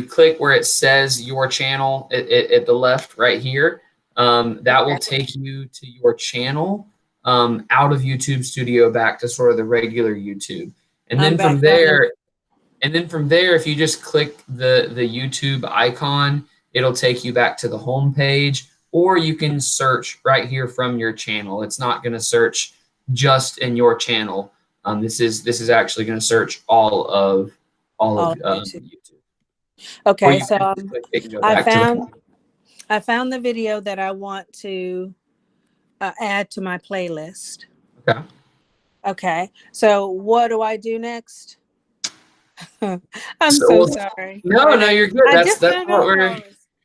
click where it says your channel at the left right here, that will take you to your channel out of YouTube Studio back to sort of the regular YouTube. And then from there, if you just click the YouTube icon, it'll take you back to the home page, or you can search right here from your channel. It's not going to search just in your channel. This is actually going to search all of YouTube. Okay, so I found the video that I want to add to my playlist. Okay. Okay, so what do I do next? I'm so sorry. No, you're good.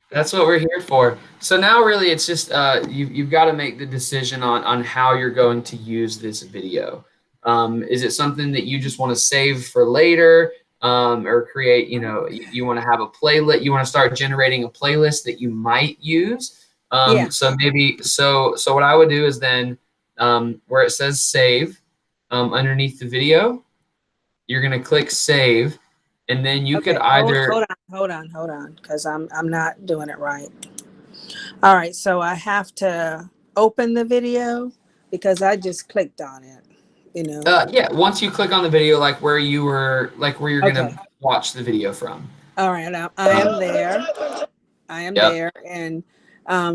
That's what we're here for. So now really it's just you've got to make the decision on how you're going to use this video. Is it something that you just want to save for later, or create, you want to have a playlist, you want to start generating a playlist that you might use? So what I would do is then where it says save underneath the video, you're going to click save, and then you could either hold on, because I'm not doing it right. All right, so I have to open the video because I just clicked on it. Yeah, once you click on the video, like where you're gonna watch the video from. All right, I am there. I am there, and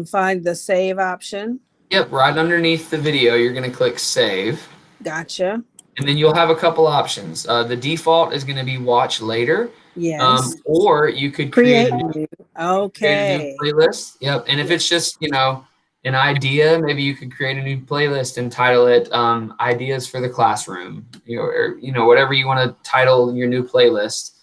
find the save option. Yep, right underneath the video, you're gonna click save. Gotcha. And then you'll have a couple options. The default is gonna be watch later. Yes. Or you could create a new playlist. Yep. And if it's just an idea, maybe you could create a new playlist and title it ideas for the classroom, or whatever you want to title your new playlist.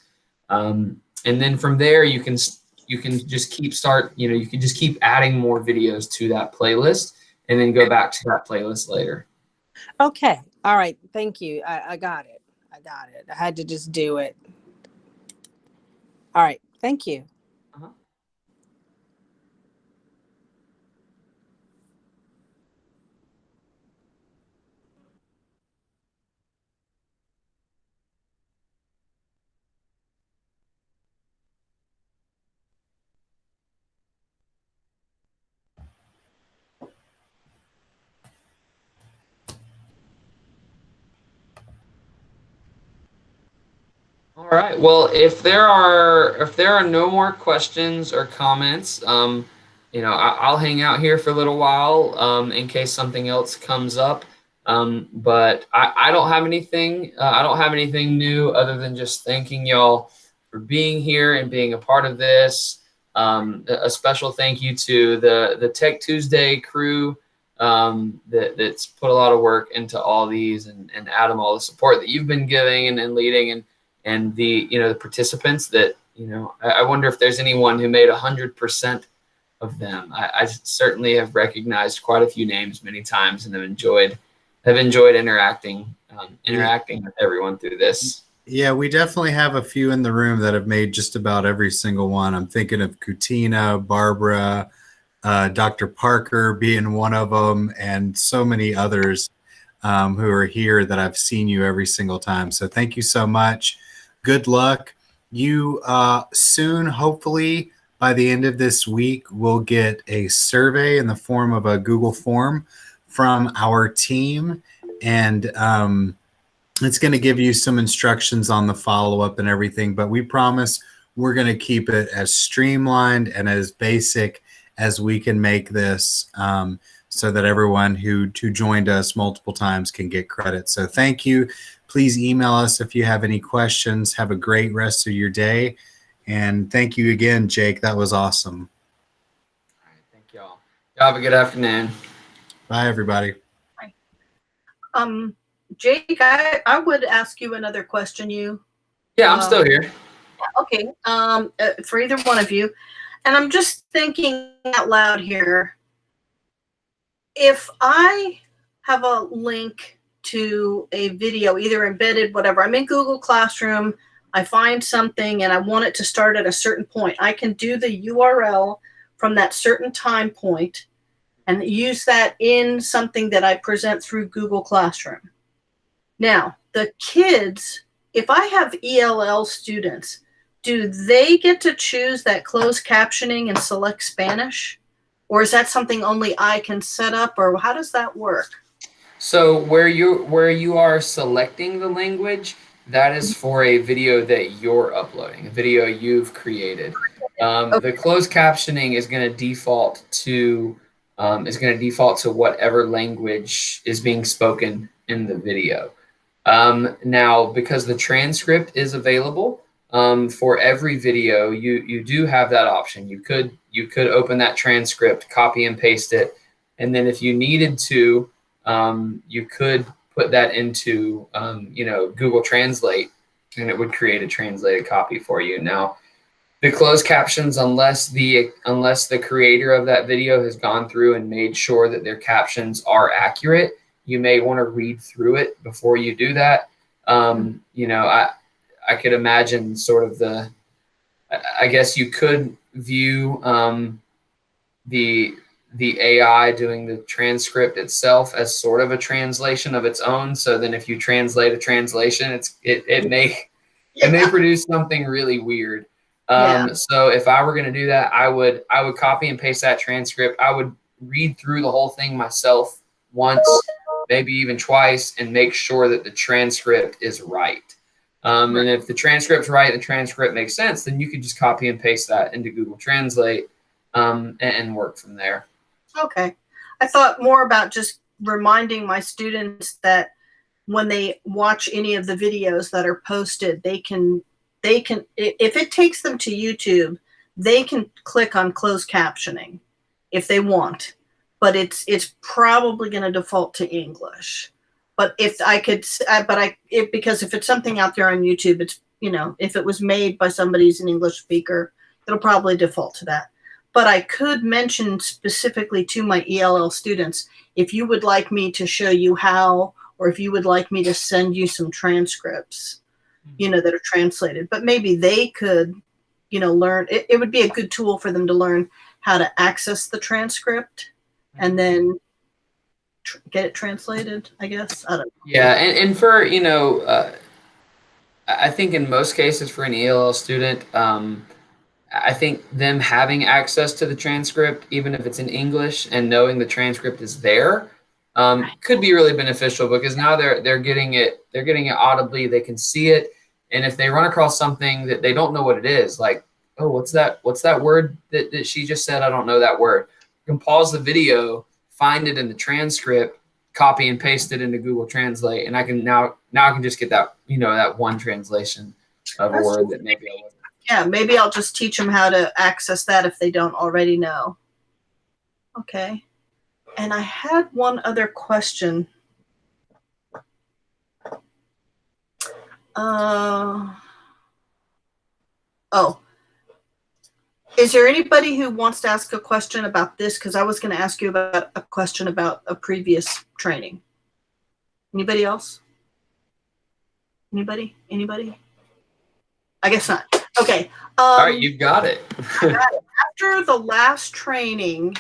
And then from there you can just keep adding more videos to that playlist, and then go back to that playlist later. Okay. All right. Thank you. I got it. I had to just do it. All right. Thank you. All right. Well, if there are no more questions or comments, I'll hang out here for a little while in case something else comes up. But I don't have anything. I don't have anything new other than just thanking y'all for being here and being a part of this. A special thank you to the Tech Tuesday crew that's put a lot of work into all these, and Adam, all the support that you've been giving and leading, and the the participants that I wonder if there's anyone who made 100% of them. I certainly have recognized quite a few names many times, and have enjoyed interacting with everyone through this. Yeah, we definitely have a few in the room that have made just about every single one. I'm thinking of Kutina, Barbara, Dr. Parker being one of them, and so many others who are here that I've seen you every single time. So thank you so much. Good luck. You soon, hopefully, by the end of this week, we'll get a survey in the form of a Google form from our team. And it's going to give you some instructions on the follow-up and everything. But we promise we're going to keep it as streamlined and as basic as we can make this, so that everyone who joined us multiple times can get credit. So thank you. Please email us if you have any questions. Have a great rest of your day. And thank you again, Jake. That was awesome. All right, thank y'all. Y'all have a good afternoon. Bye, everybody. Jake, I would ask you another question. Yeah, I'm still here. Okay. For either one of you, and I'm just thinking out loud here. If I have a link to a video, either embedded, whatever, I'm in Google Classroom, I find something and I want it to start at a certain point, I can do the URL from that certain time point and use that in something that I present through Google Classroom. Now, the kids, if I have ELL students, do they get to choose that closed captioning and select Spanish? Or is that something only I can set up, or how does that work? So where you are selecting the language, that is for a video that you're uploading, a video you've created. The closed captioning is going to default to whatever language is being spoken in the video. Now, because the transcript is available for every video, you do have that option. You could open that transcript, copy and paste it, and then if you needed to, you could put that into Google Translate, and it would create a translated copy for you. Now, the closed captions, unless the creator of that video has gone through and made sure that their captions are accurate, you may want to read through it before you do that. I could imagine sort of I guess you could view the AI doing the transcript itself as sort of a translation of its own. So then if you translate a translation, it may produce something really weird. So if I were going to do that, I would copy and paste that transcript. I would read through the whole thing myself once, maybe even twice, and make sure that the transcript is right. And if the transcript's right, the transcript makes sense, then you could just copy and paste that into Google Translate and work from there. Okay. I thought more about just reminding my students that when they watch any of the videos that are posted, they can, if it takes them to YouTube, they can click on closed captioning if they want, but it's probably going to default to English. But if I could, because if it's something out there on YouTube, it's, if it was made by somebody who's an English speaker, it'll probably default to that. But I could mention specifically to my ELL students, if you would like me to show you how, or if you would like me to send you some transcripts, that are translated, but maybe they could, learn, it would be a good tool for them to learn how to access the transcript and then get it translated, I guess. I don't know. Yeah. And for, I think in most cases for an ELL student, I think them having access to the transcript, even if it's in English, and knowing the transcript is there, could be really beneficial, because now they're getting it audibly, they can see it, and if they run across something that they don't know what it is, like, oh, what's that word that she just said? I don't know that word. You can pause the video, find it in the transcript, copy and paste it into Google Translate, and I can now I can just get that that one translation of a word that maybe I wasn't. Yeah, maybe I'll just teach them how to access that if they don't already know. Okay. And I had one other question. Is there anybody who wants to ask a question about this? Because I was going to ask you about a question about a previous training. Anybody else? Anybody? I guess not. Okay. All right, you've got it. After the last training,